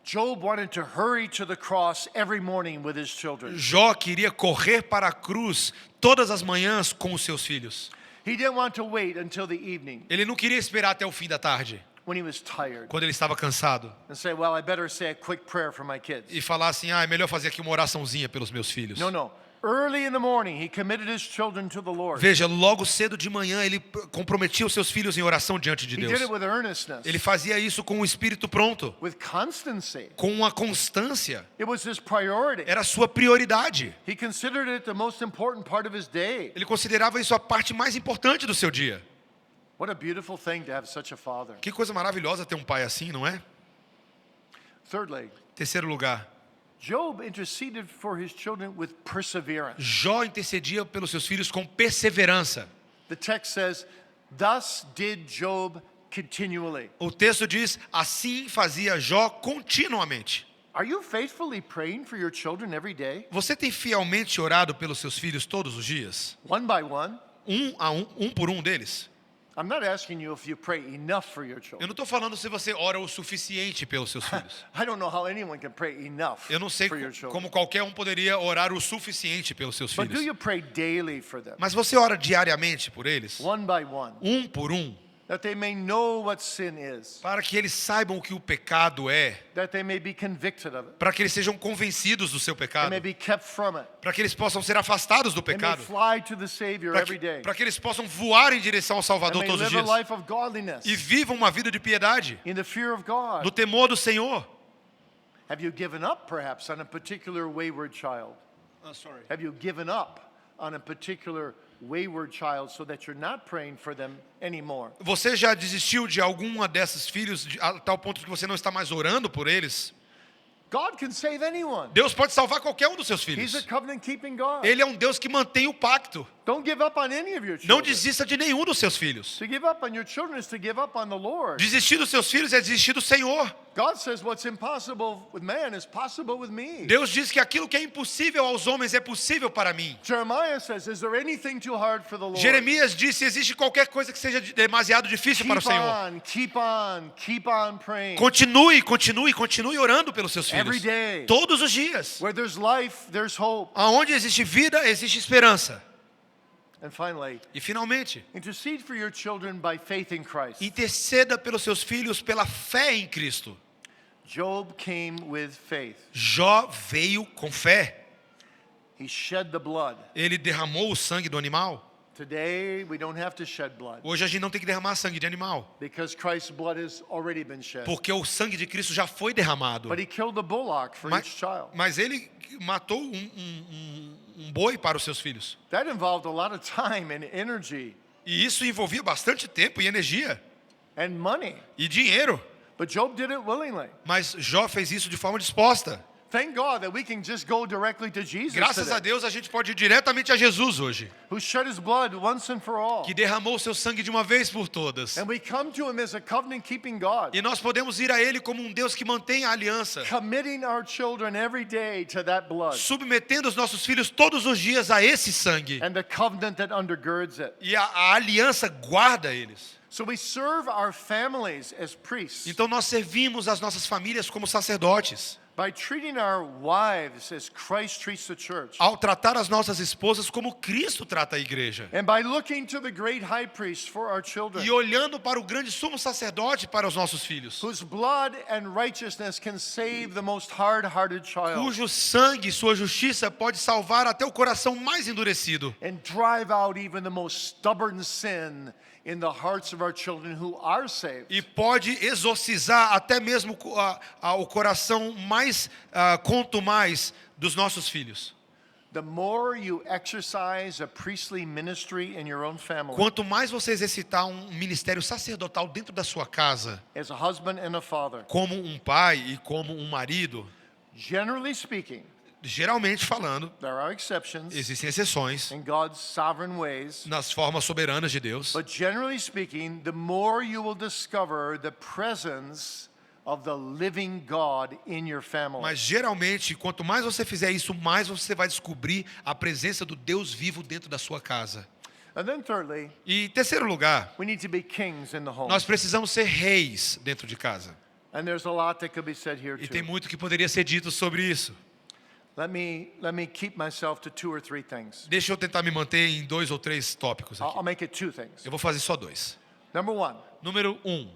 Job wanted to hurry to the cross every morning with his children. Jó queria correr para a cruz todas as manhãs com os seus filhos. He didn't want to wait until the evening Ele não queria esperar até o fim da tarde, when he was tired quando ele estava cansado, and say, well, I better say a quick prayer for my kids. e falar assim: é melhor fazer aqui uma oraçãozinha pelos meus filhos. No. Early in the morning, he committed his children to the Lord. Veja, logo cedo de manhã ele comprometia os seus filhos em oração diante de He did Deus. it with earnestness, Ele fazia isso com o espírito pronto, with constancy. com uma constância. It was his priority. Era a sua prioridade. He considered it the most important part of his day. Ele considerava isso a parte mais importante do seu dia. What a beautiful thing to have such a father. Que coisa maravilhosa ter um pai assim, não é? Thirdly, Terceiro lugar, Job interceded for his children with perseverance. Jó intercedia pelos seus filhos com perseverança. The text says, thus did Job continually. O texto diz: assim fazia Jó continuamente. Are you faithfully praying for your children every day? Você tem fielmente orado pelos seus filhos todos os dias? One by one? Um por um deles? I'm not asking you if you pray enough for your Eu children. não estou falando se você ora o suficiente pelos seus filhos. I don't know how anyone can pray enough Eu não sei for your children. como qualquer um poderia orar o suficiente pelos seus But do filhos. you pray daily for them? Mas você ora diariamente por eles? One by one. Um por um? That they may know what sin is. Para que eles saibam o que o pecado é. That they may be convicted of it. Para que eles sejam convencidos do seu They pecado. may be kept from it. Para que eles possam ser afastados do They may pecado. fly to the Savior every day. Para que eles possam voar em direção ao They Salvador may todos os live dias. a life of godliness E vivam uma vida de piedade, in the fear of God. no temor do Senhor. Have you given up, perhaps, on a particular wayward child? Have you given up on a particular wayward child so that you're not praying for them anymore? Você já desistiu de alguma desses filhos a tal ponto que você não está mais orando por eles? God can save anyone. Deus pode salvar qualquer um dos seus He's filhos. a covenant-keeping God. Ele é um Deus que mantém o pacto. Don't give up on any of your Não children. desista de nenhum dos seus filhos. To give up on your children is to give up on the Lord. Desistir dos seus filhos é desistir do Senhor. God says what's impossible with man is possible with me. Deus diz que aquilo que é impossível aos homens é possível para mim. Jeremiah says, is there anything too hard for the Lord? Jeremias disse: existe qualquer coisa que seja demasiado difícil para o Senhor. Keep on praying. Continue orando pelos seus filhos. Every day. Todos os dias. Where there's life, there's hope. Aonde existe vida, existe esperança. And finally, E finalmente, intercede for your children by faith in Christ. interceda pelos seus filhos pela fé em Cristo. Job came with faith. Jó veio com fé. He shed the blood. Ele derramou o sangue do animal. Today, we don't have to shed blood Hoje a gente não tem que derramar sangue de animal, because Christ's blood has already been shed. porque o sangue de Cristo já foi derramado. But he killed the bullock for each child. Mas ele matou um boi para os seus filhos. That involved a lot of time and energy E isso envolvia bastante tempo e energia and money. e dinheiro. But Job did it willingly. Mas Jó fez isso de forma disposta. Thank God that we can just go directly to Jesus Graças a today, Deus a gente pode ir diretamente a Jesus hoje, who shed his blood once and for all. que derramou o seu sangue de uma vez por todas. And we come to him as a covenant-keeping God, E nós podemos ir a Ele como um Deus que mantém a aliança, committing our children every day to that blood submetendo os nossos filhos todos os dias a esse sangue. and the covenant that undergirds it. E a aliança guarda eles. So we serve our families as priests Então nós servimos as nossas famílias como sacerdotes, by treating our wives as Christ treats the church, ao tratar as nossas esposas como Cristo trata a igreja. and by looking to the great high priest for our children, E olhando para o grande sumo sacerdote para os nossos filhos, whose blood and righteousness can save the most hard-hearted child cujo sangue e sua justiça pode salvar até o coração mais endurecido and drive out even the most stubborn sin in the hearts of our children who are saved. e pode exorcizar até mesmo o coração mais contumaz dos nossos filhos. The more you exercise a priestly ministry in your own family, Quanto mais você exercitar um ministério sacerdotal dentro da sua casa, as a husband and a father, como um pai e como um marido, generally speaking, geralmente falando, there are exceptions existem exceções in God's sovereign ways, nas formas soberanas de Deus, but generally speaking, the more you will discover the presence of the living God in your family. mas geralmente, quanto mais você fizer isso, mais você vai descobrir a presença do Deus vivo dentro da sua casa. And then thirdly, E em terceiro lugar, we need to be kings in the home. nós precisamos ser reis dentro de casa. And there's a lot that could be said here E tem too. muito que poderia ser dito sobre isso. Let me keep myself to 2 or 3 things. Deixa eu tentar me manter em 2 ou 3 tópicos aqui. I'll make it 2 things. Eu vou fazer só 2. Number 1, Número 1.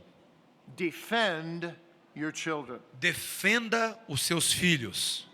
defend your children. Defenda os seus filhos.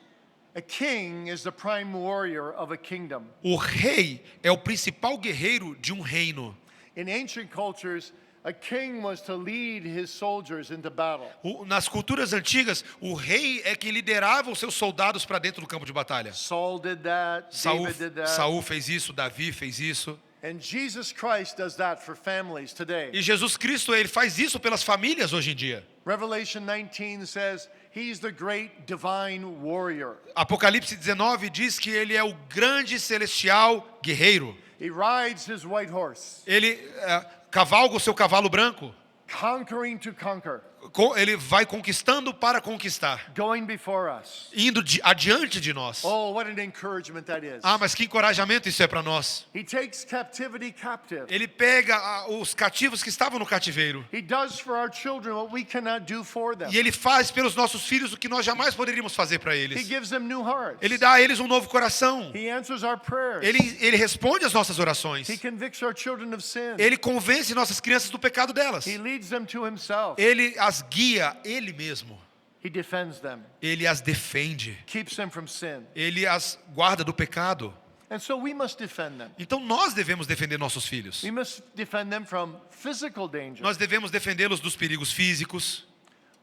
A king is the prime warrior of a kingdom. O rei é o principal guerreiro de um reino. In ancient cultures, a king was to lead his soldiers into battle. Nas culturas antigas, o rei é quem liderava os seus soldados para dentro do campo de batalha. Saul did that, David did that. Saul fez isso, Davi fez isso. And Jesus Christ does that for families today. E Jesus Cristo, ele faz isso pelas famílias hoje em dia. Revelation 19 says he's the great divine warrior. Apocalipse 19 diz que ele é o grande celestial guerreiro. He rides his white horse, Ele cavalga o seu cavalo branco. conquering to conquer, Ele vai conquistando para conquistar, going before us. indo adiante de nós. Oh, what an encouragement that is. Ah, mas que encorajamento isso é para nós. He takes captivity captive. Ele pega os cativos que estavam no cativeiro. He does for our children what we cannot do for them. E ele faz pelos nossos filhos o que nós jamais poderíamos fazer para He eles. gives them new hearts. Ele dá a eles um novo coração. He answers our prayers. Ele responde às nossas orações. He convicts our children of sin. Ele convence nossas crianças do pecado delas. He leads them to himself. Ele as guia, ele mesmo. He defends them, Ele as defende. keeps them from sin. Ele as guarda do pecado. And so we must defend them. Então nós devemos defender nossos filhos. We must defend them from physical danger. Nós devemos defendê-los dos perigos físicos.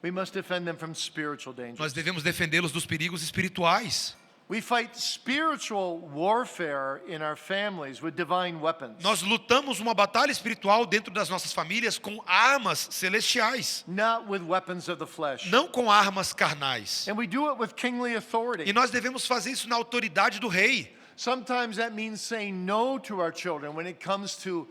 We must defend them from spiritual danger. Nós devemos defendê-los dos perigos espirituais. We fight spiritual warfare in our families with divine weapons, Nós lutamos uma batalha espiritual dentro das nossas famílias com armas celestiais, not with weapons of the flesh. não com armas carnais. And we do it with kingly E authority. nós devemos fazer isso na autoridade do rei. Sometimes that means saying no to our children when it comes to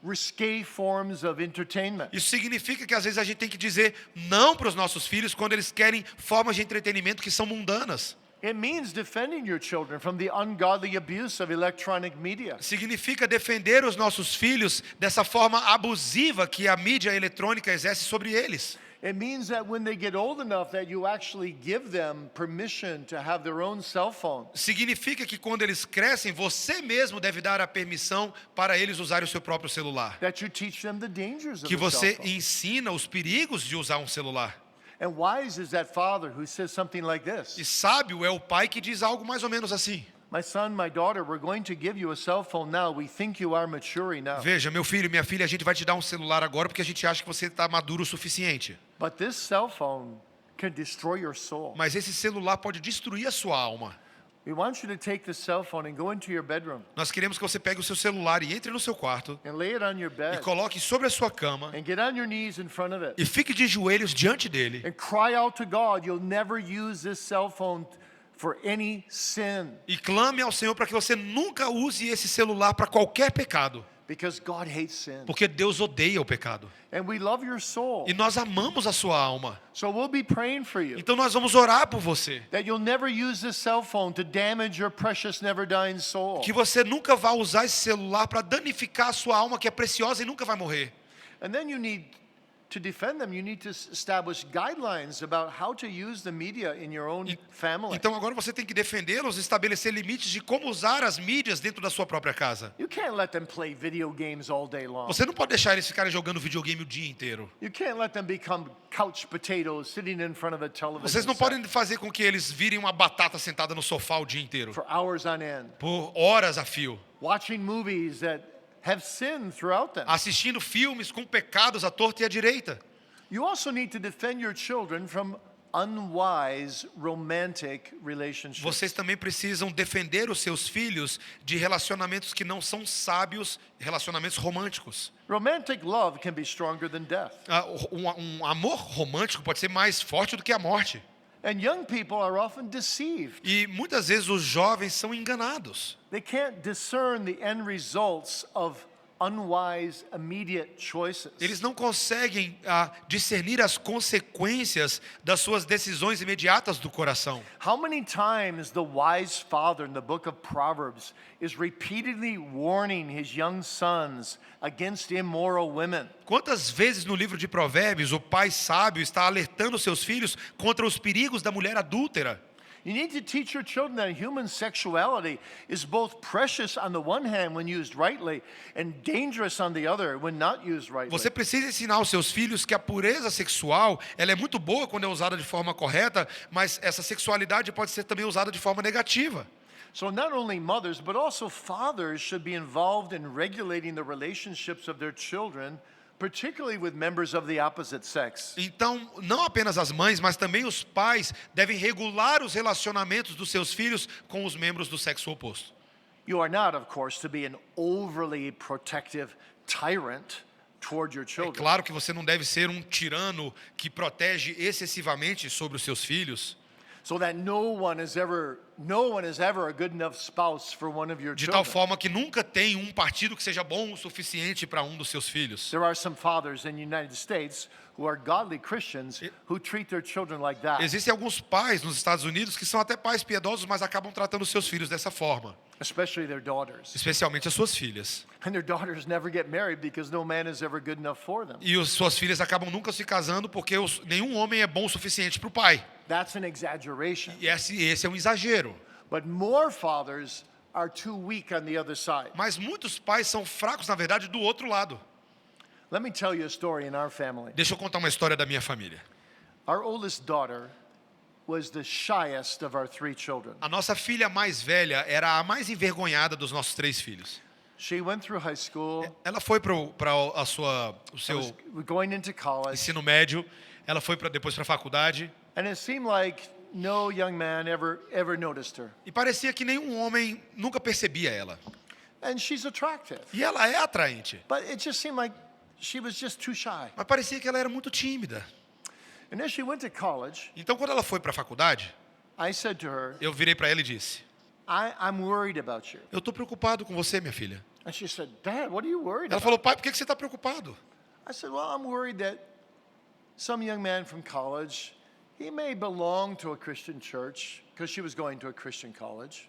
risque forms of entertainment. Isso significa que às vezes a gente tem que dizer não para os nossos filhos quando eles querem formas de entretenimento que são mundanas. It means defending your children from the ungodly abuse of electronic media. Significa defender os nossos filhos dessa forma abusiva que a mídia eletrônica exerce sobre eles. It means that when they get old enough that you actually give them permission to have their own cell phone. Significa que quando eles crescem, você mesmo deve dar a permissão para eles usarem o seu próprio celular. That you teach them the dangers of Que the cell você phone. ensina os perigos de usar um celular. And wise is that father who says something like E this. sábio é o pai que diz algo mais ou menos assim. My son, my daughter, we're going to give you a cell phone now. We think you are mature enough. Veja, meu filho e minha filha, a gente vai te dar um celular agora porque a gente acha que você está maduro o suficiente. But this cell phone can destroy your soul. Mas esse celular pode destruir a sua alma. We want you to take the cell phone and go into your bedroom Nós queremos que você pegue o seu celular e entre no seu quarto and lay it on your e bed coloque sobre a sua cama and get on your knees in front of it e fique de joelhos diante dele and cry out to God. You'll never use this cell phone for any sin e clame ao Senhor para que você nunca use esse celular para qualquer pecado, because God hates sin. porque Deus odeia o pecado. And we love your soul. E nós amamos a sua alma. So we'll be praying for you Então nós vamos orar por você. that you'll never use this cell phone to damage your precious, never dying soul. Que você nunca vá usar esse celular para danificar a sua alma que é preciosa e nunca vai morrer. And then you need to defend them. You need to establish guidelines about how to use the media in your own family. Então agora você tem que defendê-los, estabelecer limites de como usar as mídias dentro da sua própria casa. You can't let them play video games all day long. Você não pode deixar eles ficarem jogando videogame o dia inteiro. You can't let them become couch potatoes sitting in front of a television Vocês não set podem fazer com que eles virem uma batata sentada no sofá o dia inteiro, for hours on end, por horas a fio, watching movies that have sin throughout them. assistindo filmes com pecados à torta e à direita. You also need to defend your children from unwise romantic relationships. Vocês também precisam defender os seus filhos de relacionamentos que não são sábios, relacionamentos românticos. Romantic love can be stronger than death. Um amor romântico pode ser mais forte do que a morte. And young people are often deceived. E muitas vezes os jovens são enganados. They can't discern the end results of unwise, immediate choices. Eles não conseguem discernir as consequências das suas decisões imediatas do coração. How many times the wise father in the book of Proverbs is repeatedly warning his young sons against immoral women? Quantas vezes no livro de Provérbios o pai sábio está alertando seus filhos contra os perigos da mulher adúltera? You need to teach your children that human sexuality is both precious on the one hand when used rightly and dangerous on the other when not used rightly. Você precisa ensinar aos seus filhos que a pureza sexual, ela é muito boa quando é usada de forma correta, mas essa sexualidade pode ser também usada de forma negativa. So not only mothers, but also fathers should be involved in regulating the relationships of their children, particularly with members of the opposite sex. Então, não apenas as mães, mas também os pais devem regular os relacionamentos dos seus filhos com os membros do sexo oposto. You are not, of course, to be an overly protective tyrant toward your É children. claro que você não deve ser um tirano que protege excessivamente sobre os seus filhos, So that no one is ever a good enough spouse for one of your de tal children. forma que nunca tem um partido que seja bom o suficiente para um dos seus filhos. There are some fathers in the United States who are godly Christians who treat their children like that. Existem alguns pais nos Estados Unidos que são até pais piedosos, mas acabam tratando seus filhos dessa forma, Especially their daughters. especialmente as suas filhas. And their daughters never get married because no man is ever good enough for them. E suas filhas acabam nunca se casando porque nenhum homem é bom o suficiente para o pai. That's an exaggeration. E esse é um exagero. But more fathers are too weak on the other side. Mas muitos pais são fracos, na verdade, do outro lado. Let me tell you a story in our family. Deixa eu contar uma história da minha família. Our oldest daughter was the shyest of our 3 children. A nossa filha mais velha era a mais envergonhada dos nossos 3 filhos. She went through high school, Ela foi para o was seu going into college, ensino médio, ela foi depois para a faculdade, and it seemed like no young man ever noticed her. e parecia que nenhum homem nunca percebia ela. And she's attractive. E ela é atraente, But it just seemed like she was just too shy. mas parecia que ela era muito tímida. And as she went to college, Então, quando ela foi para a faculdade, I said to her, eu virei para ela e disse: I'm worried about you. eu estou preocupado com você, minha filha. And she said, Dad, what are you worried Ela about? falou: pai, por que você está preocupado? I said, well, I'm worried that some young man from college, he may belong to a Christian church, because she was going to a Christian college.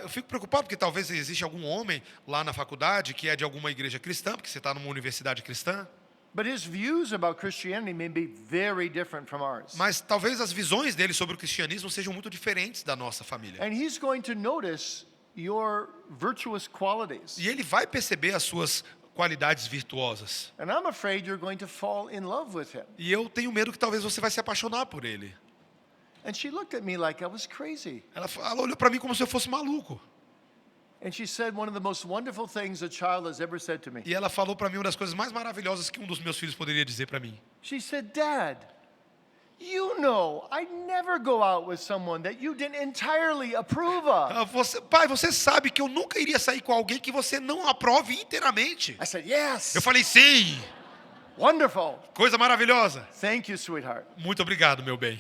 Eu fico preocupado porque talvez exista algum homem lá na faculdade que é de alguma igreja cristã, porque você está numa universidade cristã, But his views about Christianity may be very different from ours. mas talvez as visões dele sobre o cristianismo sejam muito diferentes da nossa família. And he's going to notice your virtuous qualities. E ele vai perceber as suas qualidades virtuosas. And I'm afraid you're going to fall in love with him. E eu tenho medo que talvez você vai se apaixonar por ele. And she looked at me like I was crazy. Ela olhou para mim como se eu fosse maluco. And she said one of the most wonderful things a child has ever said to me. E ela falou para mim uma das coisas mais maravilhosas que um dos meus filhos poderia dizer para mim. She said, Dad, you know I never go out with someone that you didn't entirely approve of. Pai, você sabe que eu nunca iria sair com alguém que você não aprove inteiramente. I said, yes. Eu falei: sim, Wonderful. coisa maravilhosa. Thank you, sweetheart. Muito obrigado, meu bem.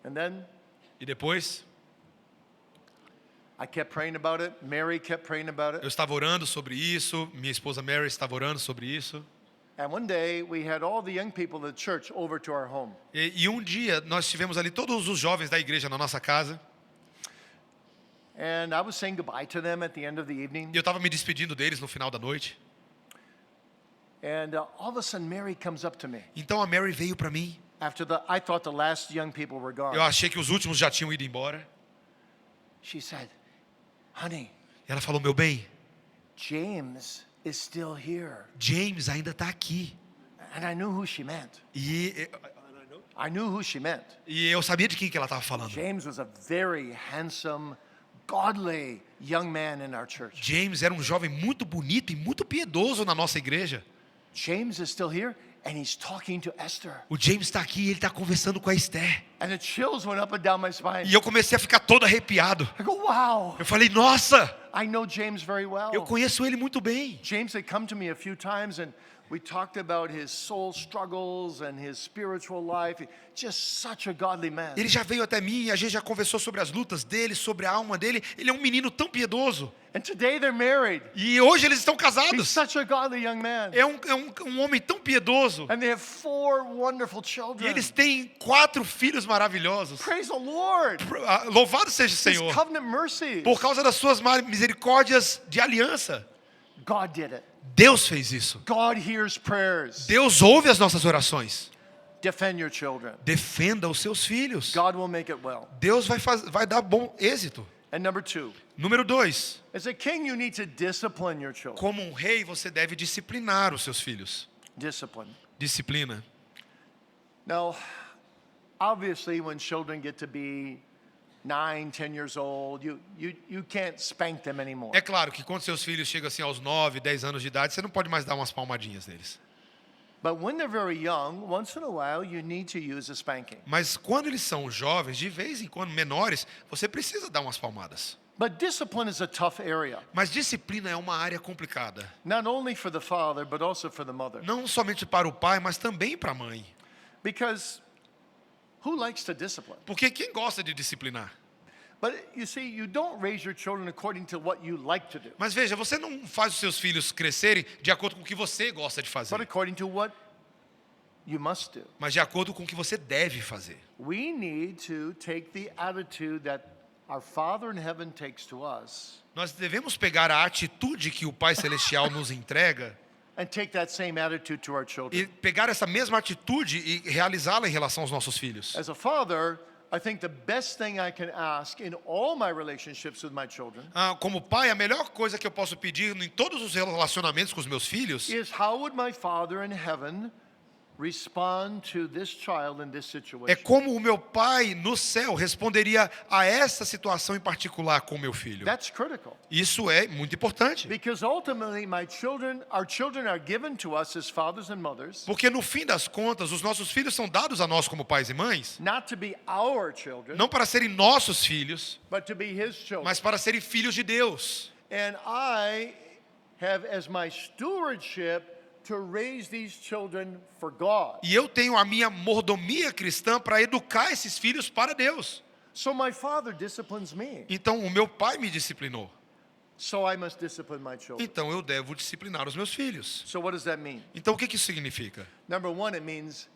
And then E depois, I kept praying about it. Mary kept praying about eu it. estava orando sobre isso, minha esposa Mary estava orando sobre isso. And one day we had all the young people of the church over to our home. E um dia nós tivemos ali todos os jovens da igreja na nossa casa. And I was saying goodbye to them at the end of the evening. E eu estava me despedindo deles no final da noite. And all of a sudden Mary comes up to me. Então a Mary veio para mim. I thought the last young people were gone. Eu achei que os últimos já tinham ido embora. She said, honey, E ela falou: meu bem, James is still here. James ainda está aqui. And I knew who she meant. E I knew who she meant. eu sabia de quem que ela estava falando. James was a very handsome, godly young man in our church. James era um jovem muito bonito e muito piedoso na nossa igreja. James is still here and he's talking to Esther. O James está aqui e ele está conversando com a Esther. And the chills went up and down my spine. E eu comecei a ficar todo arrepiado. I go, wow. Eu falei: nossa, I know James very well. Eu conheço ele muito bem. James had come to me a few times and we talked about his soul struggles and his spiritual life. Just such a godly man. Ele já veio até mim e a gente já conversou sobre as lutas dele, sobre a alma dele. Ele é um menino tão piedoso. And today they're married. E hoje eles estão He's casados. such a godly young man. É um homem tão piedoso. And they have 4 wonderful E children. eles têm 4 filhos maravilhosos. Praise the Lord. Louvado seja o His Senhor. covenant mercies. Por causa das suas misericórdias de aliança. God did it. Deus fez isso. God hears prayers. Deus ouve as nossas orações. Defend your children. Defenda os seus filhos. God will make it well. Deus vai dar bom êxito. And number 2, Número 2. as a king, you need to discipline your children. Como um rei, você deve disciplinar os seus filhos. Discipline. Disciplina. Now, obviously, when children get to be 9, 10 years old, you can't spank them anymore. É claro que quando seus filhos chegam assim aos 9, 10 anos de idade, você não pode mais dar umas palmadinhas neles. But when they're very young, once in a while, you need to use a spanking. Mas quando eles são jovens, de vez em quando menores, você precisa dar umas palmadas. But discipline is a tough area, Mas disciplina é uma área complicada. not only for the father, but also for the mother. Não somente para o pai, mas também para a mãe. Because who likes to discipline? Porque quem gosta de disciplinar? But you see, you don't raise your children according to what you like to do, Mas veja, você não faz os seus filhos crescerem de acordo com o que você gosta de but fazer, according to what you must do. mas de acordo com o que você deve fazer. We need to take the attitude that our Father in heaven takes to us Nós devemos pegar a atitude que o Pai Celestial nos entrega and take that same attitude to our e children. pegar essa mesma atitude e realizá-la em relação aos nossos filhos. As a father, I think the best thing I can ask in all my relationships with my children Como pai, a melhor coisa que eu posso pedir em todos os relacionamentos com os meus filhos is how would my Father in heaven respond to this child in this é situation? como o meu pai no céu responderia a essa situação em particular com o meu filho. That's critical. Isso é muito importante. Because ultimately, our children are given to us as fathers and mothers, Porque no fim das contas, os nossos filhos são dados a nós como pais e mães, not to be our children, não para serem nossos filhos, but to be His children. mas para serem filhos de Deus. And I have as my stewardship to raise these children for God. E eu tenho a minha mordomia cristã para educar esses filhos para Deus. So my father disciplines me. Então, o meu pai me disciplinou. So I must discipline my children. Então, eu devo disciplinar os meus filhos. So what does that mean? Então, o que isso significa? Number 1, it means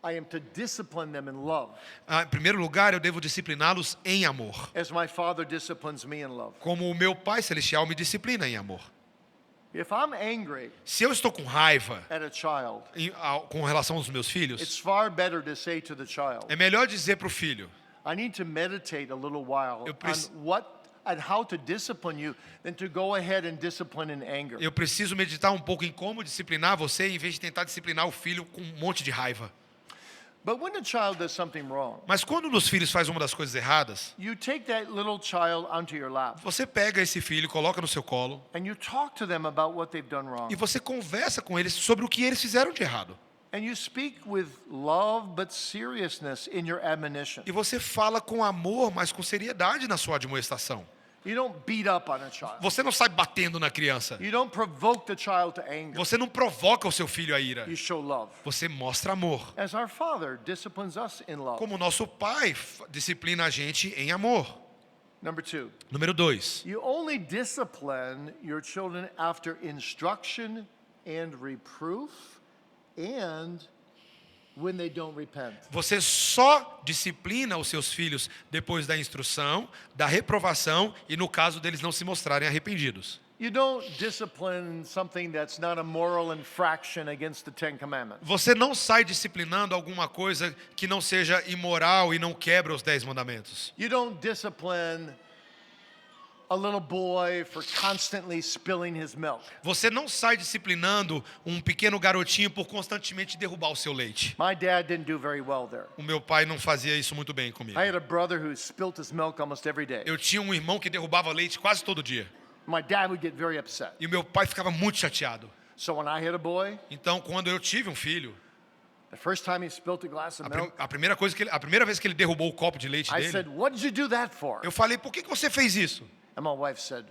I am to discipline them in love, Em primeiro lugar, eu devo discipliná-los em amor. as my father disciplines me in love. Como o meu Pai Celestial me disciplina em amor. If I'm angry Se eu estou com raiva at a child, com relação aos meus it's filhos, far better to say to the child, é melhor dizer para o filho: I need to meditate a little while Eu on preciso- and how to discipline you than to go ahead and discipline in anger. eu preciso meditar um pouco em como disciplinar você, em vez de tentar disciplinar o filho com um monte de raiva. But when the child does something wrong, Mas quando os filhos fazem uma das coisas erradas, you take that little child onto your lap você pega esse filho, coloca no seu colo and you talk to them about what they've done wrong. e você conversa com eles sobre o que eles fizeram de errado. And you speak with love but seriousness in your admonition. E você fala com amor, mas com seriedade na sua admoestação. You don't beat up on a child. Você não sai batendo na criança. You don't provoke the child to anger. Você não provoca o seu filho a ira. You show love. Você mostra amor. As our Father disciplines us in love. Como o nosso pai disciplina a gente em amor. Number 2, Número 2. you only discipline your children after instruction and reproof and when they don't repent. Você só disciplina os seus filhos depois da instrução, da reprovação e no caso deles não se mostrarem arrependidos. You don't discipline something that's not a moral infraction against the 10 Commandments. Você não sai disciplinando alguma coisa que não seja imoral e não quebra os 10 mandamentos. You don't discipline a little boy for constantly spilling his milk. Você não sai disciplinando um pequeno garotinho por constantemente derrubar o seu leite. My dad didn't do very well there. O meu pai não fazia isso muito bem comigo. I had a brother who spilt his milk almost every day. Eu tinha um irmão que derrubava leite quase todo dia. My dad would get very upset. E o meu pai ficava muito chateado. So when I had a boy, Então, quando eu tive um filho, the first time he spilt a glass of milk, a primeira vez que ele derrubou o copo de leite I said, dele, "What did you do that for?" eu falei: "Por que você fez isso?" And my wife said,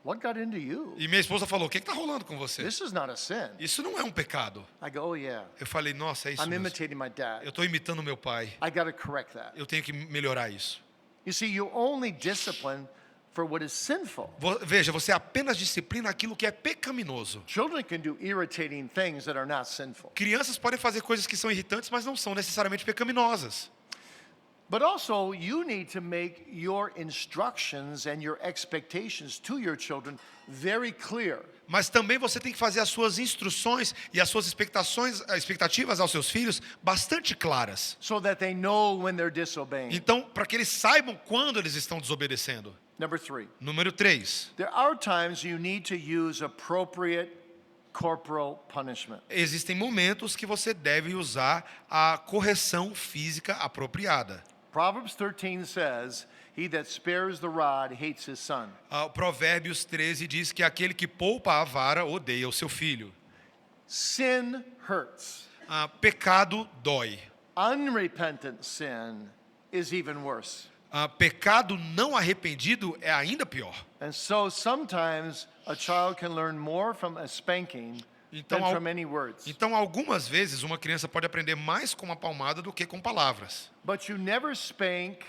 What got into you? E minha esposa falou, o que está rolando com você? This is not a sin. Isso não é um pecado. I go, oh yeah, Eu falei, nossa, é isso I'm mesmo. imitating my dad. Eu estou imitando meu pai. I got to correct that. Eu tenho que melhorar isso. You see, you only discipline for what is sinful. Veja, você apenas disciplina aquilo que é pecaminoso. Children can do irritating things that are not sinful. Crianças podem fazer coisas que são irritantes, mas não são necessariamente pecaminosas. But also, you need to make your instructions and your expectations to your children very clear. Mas também você tem que fazer as suas instruções e as suas expectativas aos seus filhos bastante claras. So that they know when they're disobeying. Então, para que eles saibam quando eles estão desobedecendo. Number 3. Número 3. There are times you need to use appropriate corporal punishment. Existem momentos que você deve usar a correção física apropriada. Proverbs 13 says, he that spares the rod hates his son. Provérbios 13 diz que aquele que poupa a vara odeia o seu filho. Sin hurts. Pecado dói. Unrepentant sin is even worse. Pecado não arrependido é ainda pior. And so sometimes a child can learn more from a spanking than from any words. Então, algumas vezes, uma criança pode aprender mais com uma palmada do que com palavras. But you never spank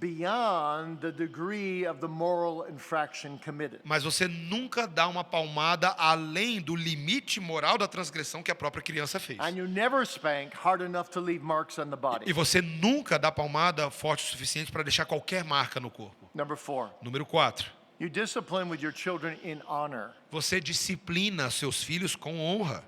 beyond the degree of the moral infraction committed. Mas você nunca dá uma palmada além do limite moral da transgressão que a própria criança fez. And you never spank hard enough to leave marks on the body. E você nunca dá palmada forte o suficiente para deixar qualquer marca no corpo. Number 4. Número 4. You discipline with your children in honor. Você disciplina seus filhos com honra.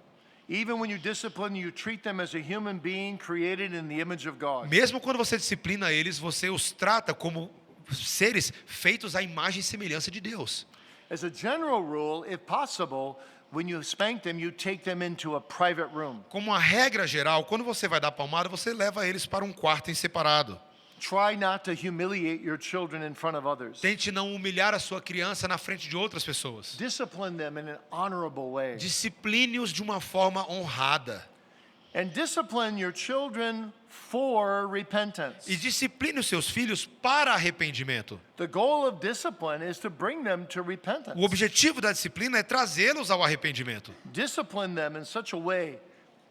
Even when you discipline, you treat them as a human being created in the image of God. Mesmo quando você disciplina eles, você os trata como seres feitos à imagem e semelhança de Deus. As a general rule, if possible, when you spank them, you take them into a private room. Como uma regra geral, quando você vai dar palmada, você leva eles para um quarto em separado. Try not to humiliate your children in front of others. Tente não humilhar a sua criança na frente de outras pessoas. Discipline them in an honorable way. Discipline-os de uma forma honrada. And discipline your children for repentance. E discipline os seus filhos para arrependimento. The goal of discipline is to bring them to repentance. O objetivo da disciplina é trazê-los ao arrependimento. Discipline them in such a way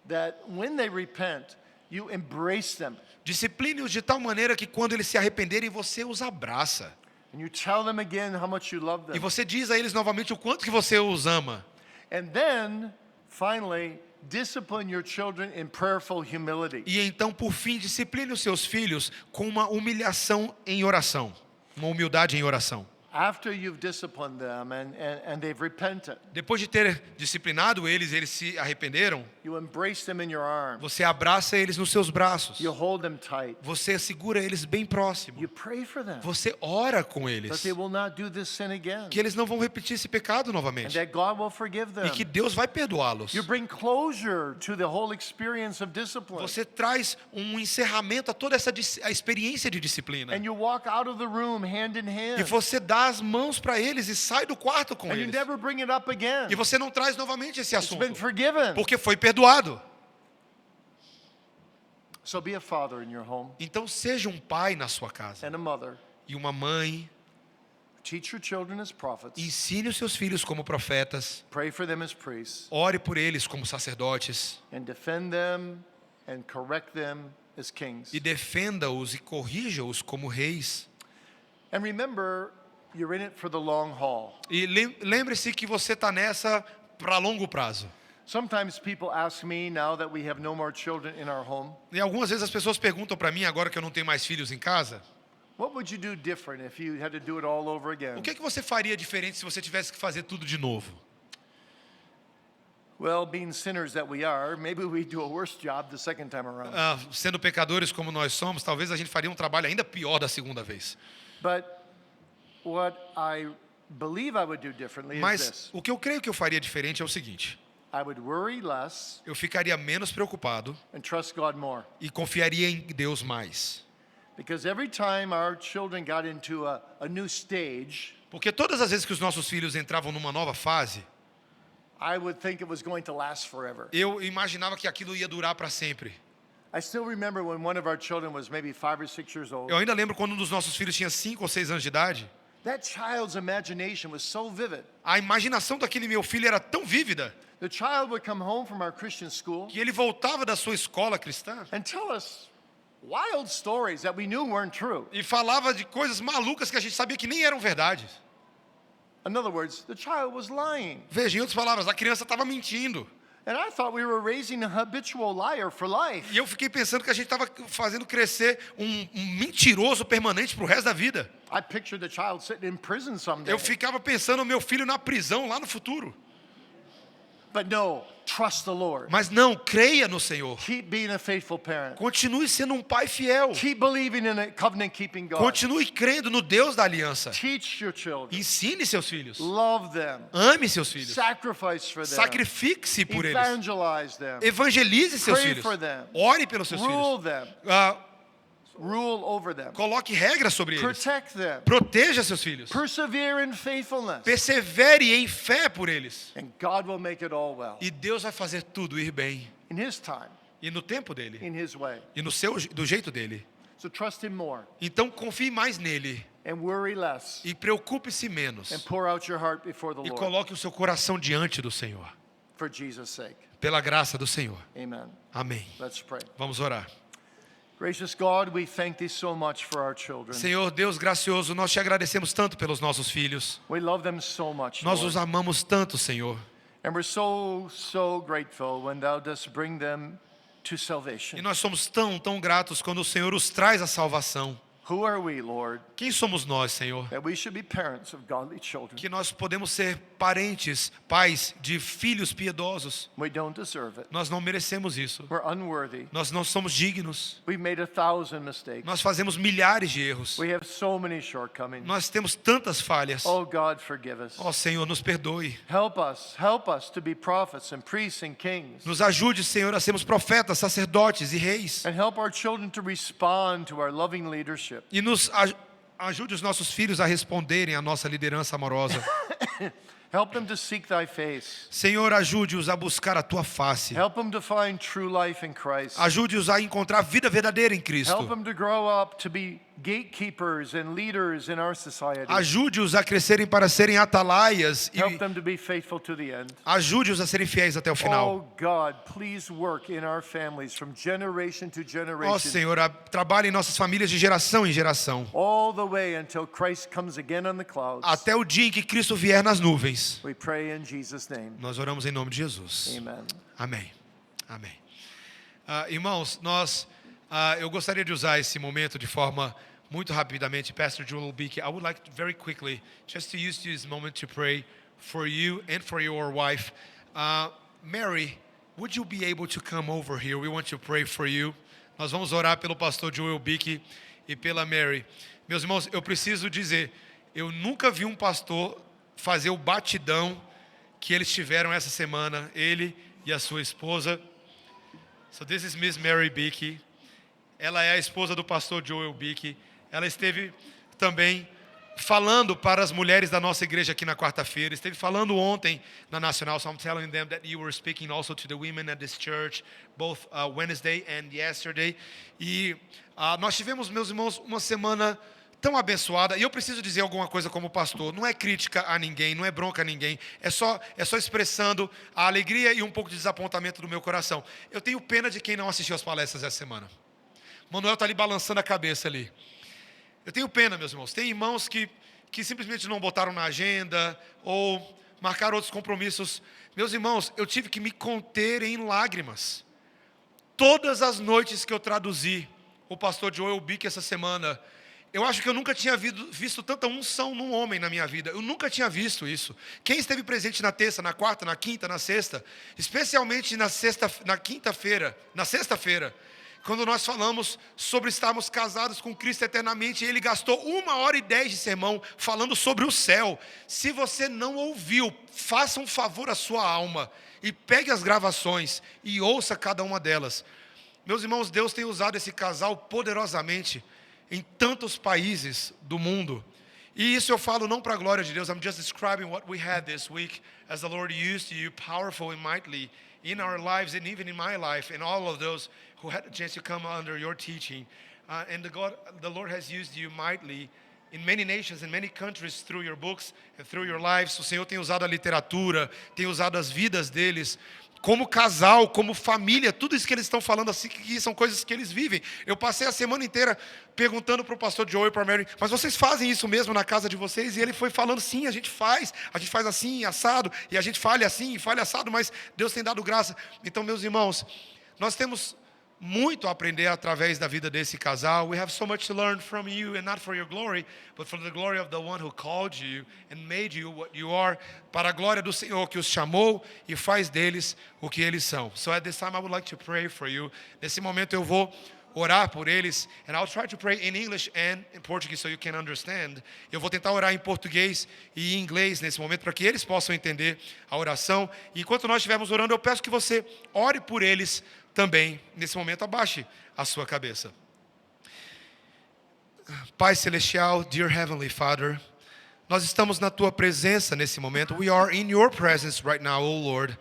that when they repent, you embrace them. Discipline-os de tal maneira que quando eles se arrependerem, você os abraça. And you tell them again how much you love them. E você diz a eles novamente o quanto que você os ama. And then, finally, discipline your children in prayerful humility. E então, por fim, discipline os seus filhos com uma humilhação em oração. Uma humildade em oração. After you've disciplined them and they've repented, Depois de ter disciplinado eles, eles se arrependeram, you embrace them in your arms. você abraça eles nos seus braços. You hold them tight. Você segura eles bem próximo. You pray for them Você ora com that eles. they will not do this sin again. Que eles não vão repetir esse pecado And novamente. that God will forgive them. E que Deus vai perdoá-los. You bring closure to the whole experience of discipline. Você traz um encerramento a toda essa a experiência de disciplina. And you walk out of the room hand in E hand. você dá as mãos para eles e sai do quarto com And you eles. never bring it up again. E você não traz novamente esse It's been assunto. forgiven. Porque foi perdoado. So be a father in your home Então seja um pai na sua casa. and a mother. E uma mãe. Teach your children as prophets. Ensine os seus filhos como profetas. Pray for them as priests. Ore por eles como sacerdotes. And defend them and correct them as kings. E defenda-os e corrija-os como reis. And remember, you're in it for the long haul. E lembre-se que você está nessa para longo prazo. Sometimes people ask me now that we have no more children in our home, E algumas vezes as pessoas perguntam para mim, agora que eu não tenho mais filhos em casa, what would you do different if you had to do it all over again? o que você faria diferente se você tivesse que fazer tudo de novo? Well, being sinners that we are, maybe we do a worse job the second time around. Sendo pecadores como nós somos, talvez a gente faria um trabalho ainda pior da segunda vez. But what I believe I would do differently is Mas this. o que eu creio que eu faria diferente é o seguinte. I would worry less Eu ficaria menos preocupado and trust God more. e confiaria em Deus mais. Because every time our children got into a new stage, Porque todas as vezes que os nossos filhos entravam numa nova fase, I would think it was going to last forever. eu imaginava que aquilo ia durar para sempre. I still remember when one of our children was maybe 5 or 6 years old. Eu ainda lembro quando um dos nossos filhos tinha 5 ou 6 anos de idade. That child's imagination was so vivid. A imaginação daquele meu filho era tão vívida The child would come home from our Christian school que ele voltava da sua escola cristã and tell us wild stories that we knew weren't true. e falava de coisas malucas que a gente sabia que nem eram verdades. In other words, the child was lying. Veja, em outras palavras, a criança estava mentindo. And I thought we were raising a habitual liar for life. E eu fiquei pensando que a gente estava fazendo crescer um mentiroso permanente para o resto da vida. I pictured the child sitting in prison someday. Eu ficava pensando no meu filho na prisão lá no futuro. But no, trust the Lord. Mas não, creia no Senhor. Keep being a faithful parent. Continue sendo um pai fiel. Keep believing in a covenant-keeping God. Continue crendo no Deus da aliança. Teach your children. Ensine seus filhos. Love them. Ame seus filhos. Sacrifice for them. Sacrifique-se por eles. Evangelize them. Evangelize seus Pray filhos. for them. Ore pelos seus Rule filhos. them. Ah, Rule over them. coloque regras sobre eles. Protect them. Proteja seus filhos. Persevere in faithfulness. Persevere em fé por eles. And God will make it all well. E Deus vai fazer tudo ir bem. In His time, E no tempo dele. in His way. E do jeito dele. So trust Him more Então confie mais nele. and worry less E preocupe-se menos. and pour out your heart before the E Lord coloque o seu coração diante do Senhor. for Jesus' sake. Pela graça do Senhor. Amen. Amém. Let's pray. Vamos orar. Gracious God, we thank Thee so much for our children. Senhor Deus gracioso, nós te agradecemos tanto pelos nossos filhos. We love them so much, Nós Lord. os amamos tanto, Senhor. And we're so grateful when Thou dost bring them to E salvation. nós somos tão gratos quando o Senhor os traz à salvação. Who are we, Lord, Quem somos nós, Senhor? that we should be parents of godly children? Que nós podemos ser parentes, pais de filhos piedosos. We don't deserve it. Nós não merecemos isso. We're unworthy. Nós não somos dignos. We've made 1,000 mistakes. Nós fazemos milhares de erros. We have so many shortcomings. Nós temos tantas falhas. Oh God, forgive us. Ó Senhor, nos perdoe. Help us to be prophets and priests and kings. Nos ajude, Senhor, a sermos profetas, sacerdotes e reis. And help our children to respond to our loving leadership. E nos ajude os nossos filhos a responderem à nossa liderança amorosa. Help them to seek Thy face. Senhor, ajude-os a buscar a Tua face. Help them to find true life in Christ. Ajude-os a encontrar a vida verdadeira em Help Cristo. them to grow up to be gatekeepers and leaders in our society. Ajude-os a crescerem para serem atalaias Help e them to be faithful to the end. ajude-os a serem fiéis até o Oh final. God, please work in our families from generation to Ó generation. Senhor, trabalhe em nossas famílias de geração em geração, All the way until Christ comes again on the clouds. até o dia em que Cristo vier nas nuvens. We pray in Jesus' name. Nós oramos em nome de Jesus. Amen. Amém. Amém. Irmãos, eu gostaria de usar esse momento de forma muito rapidamente. Pastor Joel Beeke, I would like to, very quickly just to use this moment to pray for you and for your wife. Mary, would you be able to come over here? We want to pray for you. Nós vamos orar pelo pastor Joel Beeke e pela Mary. Meus irmãos, eu preciso dizer, eu nunca vi um pastor fazer o batidão que eles tiveram essa semana, ele e a sua esposa. So this is Miss Mary Beeke. Ela é a esposa do pastor Joel Beeke. Ela esteve também falando para as mulheres da nossa igreja aqui na quarta-feira. Esteve falando ontem na Nacional. So I'm telling them that you were speaking also to the women at this church, both Wednesday and yesterday. E nós tivemos, meus irmãos, uma semana tão abençoada. E eu preciso dizer alguma coisa como pastor. Não é crítica a ninguém, não é bronca a ninguém. É só expressando a alegria e um pouco de desapontamento do meu coração. Eu tenho pena de quem não assistiu às palestras essa semana. Manuel está ali balançando a cabeça ali. Eu tenho pena, meus irmãos. Tem irmãos que simplesmente não botaram na agenda ou marcaram outros compromissos. Meus irmãos, eu tive que me conter em lágrimas. Todas as noites que eu traduzi o pastor Joel Beeke essa semana, eu acho que eu nunca tinha visto tanta unção num homem na minha vida. Eu nunca tinha visto isso. Quem esteve presente na terça, na quarta, na quinta, na sexta, especialmente na sexta-feira, quando nós falamos sobre estarmos casados com Cristo eternamente, ele gastou 1h10 de sermão falando sobre o céu. Se você não ouviu, faça um favor à sua alma e pegue as gravações e ouça cada uma delas. Meus irmãos, Deus tem usado esse casal poderosamente em tantos países do mundo. E isso eu falo não para a glória de Deus. I'm just describing what we had this week as the Lord used you powerful and mightily in our lives and even in my life and all of those who had a chance to come under your teaching. And the Lord has used you mightily in many nations, in many countries, through your books and through your lives. O Senhor tem usado a literatura, tem usado as vidas deles, como casal, como família, tudo isso que eles estão falando assim, que são coisas que eles vivem. Eu passei a semana inteira perguntando para o pastor Joe e para a Mary, mas vocês fazem isso mesmo na casa de vocês? E ele foi falando, sim, a gente faz assim, assado, e a gente falha assim, falha assado, mas Deus tem dado graça. Então, meus irmãos, nós temos muito a aprender através da vida desse casal. We have so much to learn from you, and not for your glory, but for the glory of the one who called you and made you what you are, para a glória do Senhor que os chamou e faz deles o que eles são. So at this time I would like to pray for you. Nesse momento eu vou orar por eles, and I'll try to pray in English and in Portuguese so you can understand. Eu vou tentar orar em português e em inglês nesse momento para que eles possam entender a oração. E enquanto nós estivermos orando, eu peço que você ore por eles também. Nesse momento, abaixe a sua cabeça. Pai Celestial, dear Heavenly Father, nós estamos na Tua presença nesse momento. We are in Your presence right now, oh Lord.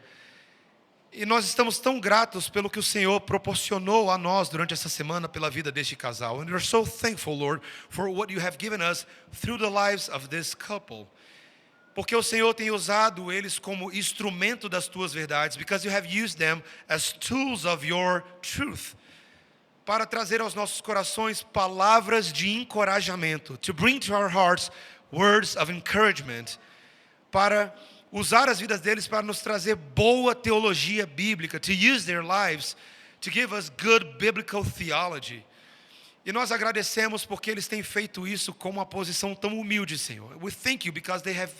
E nós estamos tão gratos pelo que o Senhor proporcionou a nós durante essa semana pela vida deste casal. And we're so thankful, Lord, for what You have given us through the lives of this couple. Porque o Senhor tem usado eles como instrumento das Tuas verdades, because You have used them as tools of Your truth, para trazer aos nossos corações palavras de encorajamento, to bring to our hearts words of encouragement, para usar as vidas deles para nos trazer boa teologia bíblica, to use their lives to give us good biblical theology. E nós agradecemos porque eles têm feito isso com uma posição tão humilde, Senhor. We thank You because they have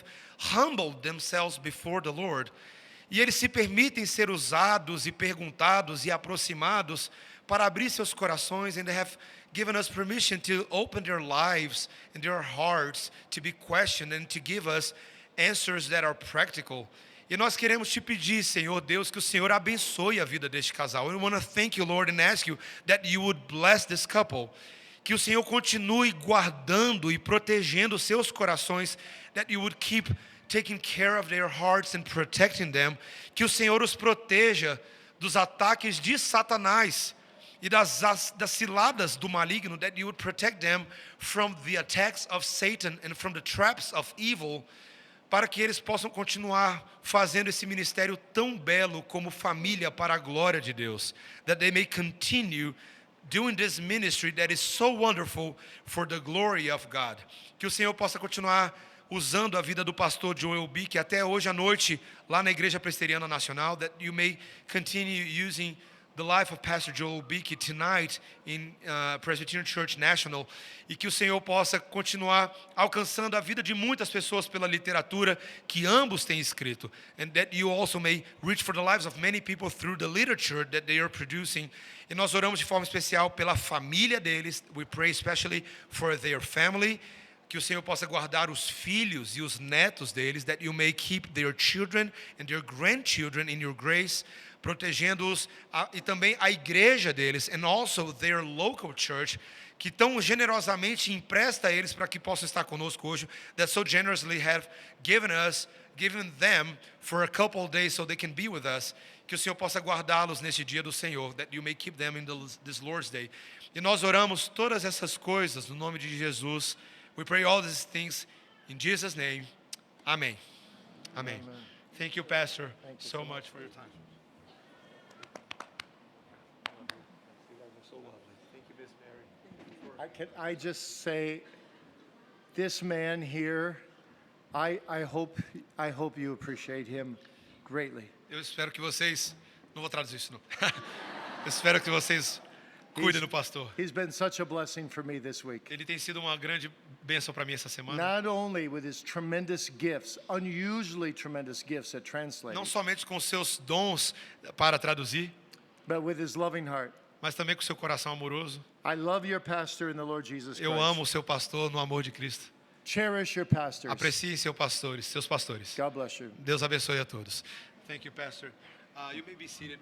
humbled themselves before the Lord. E eles se permitem ser usados e perguntados e aproximados para abrir seus corações, and they have given us permission to open their lives and their hearts to be questioned and to give us answers that are practical. E nós queremos te pedir, Senhor Deus, que o Senhor abençoe a vida deste casal. We want to thank You, Lord, and ask You that You would bless this couple. Que o Senhor continue guardando e protegendo seus corações, that You would keep taking care of their hearts and protecting them. Que o Senhor os proteja dos ataques de Satanás e das ciladas do maligno, that You would protect them from the attacks of Satan and from the traps of evil, para que eles possam continuar fazendo esse ministério tão belo como família para a glória de Deus. That they may continue doing this ministry that is so wonderful for the glory of God. Que o Senhor possa continuar usando a vida do pastor Joel Bick até hoje à noite lá na Igreja Presbiteriana Nacional. That You may continue using the life of Pastor Joel Bick tonight in Presbyterian Church National, e que o Senhor possa continuar alcançando a vida de muitas pessoas pela literatura que ambos têm escrito, and that You also may reach for the lives of many people through the literature that they are producing. E nós oramos de forma especial pela família deles. We pray especially for their family, que o Senhor possa guardar os filhos e os netos deles, that You may keep their children and their grandchildren in Your grace, protegendo-os e também a igreja deles, and also their local church, que tão generosamente empresta a eles para que possam estar conosco hoje, that so generously have given them for a couple of days so they can be with us. Que o Senhor possa guardá-los neste dia do Senhor, that You may keep them in this Lord's Day. E nós oramos todas essas coisas no nome de Jesus. We pray all these things in Jesus' name. Amen. Amen. Amen. Thank you, Pastor, Thank you so much for your time. I just say, this man here, I hope you appreciate him greatly. Eu espero que vocês... Não vou traduzir isso, não. Eu espero que vocês cuidem do pastor. He's been such a blessing for me this week. Ele tem sido uma grande bênção para mim essa semana. Not only with his tremendous gifts, unusually tremendous gifts at translating, Não somente com seus dons para traduzir, but with his loving heart. mas também com seu coração amoroso. I love your pastor in the Lord Jesus Christ. Eu amo o seu pastor no amor de Cristo. Cherish your pastors. Aprecie seus pastores. God bless you. Deus abençoe a todos. Thank you, Pastor. You may be seated.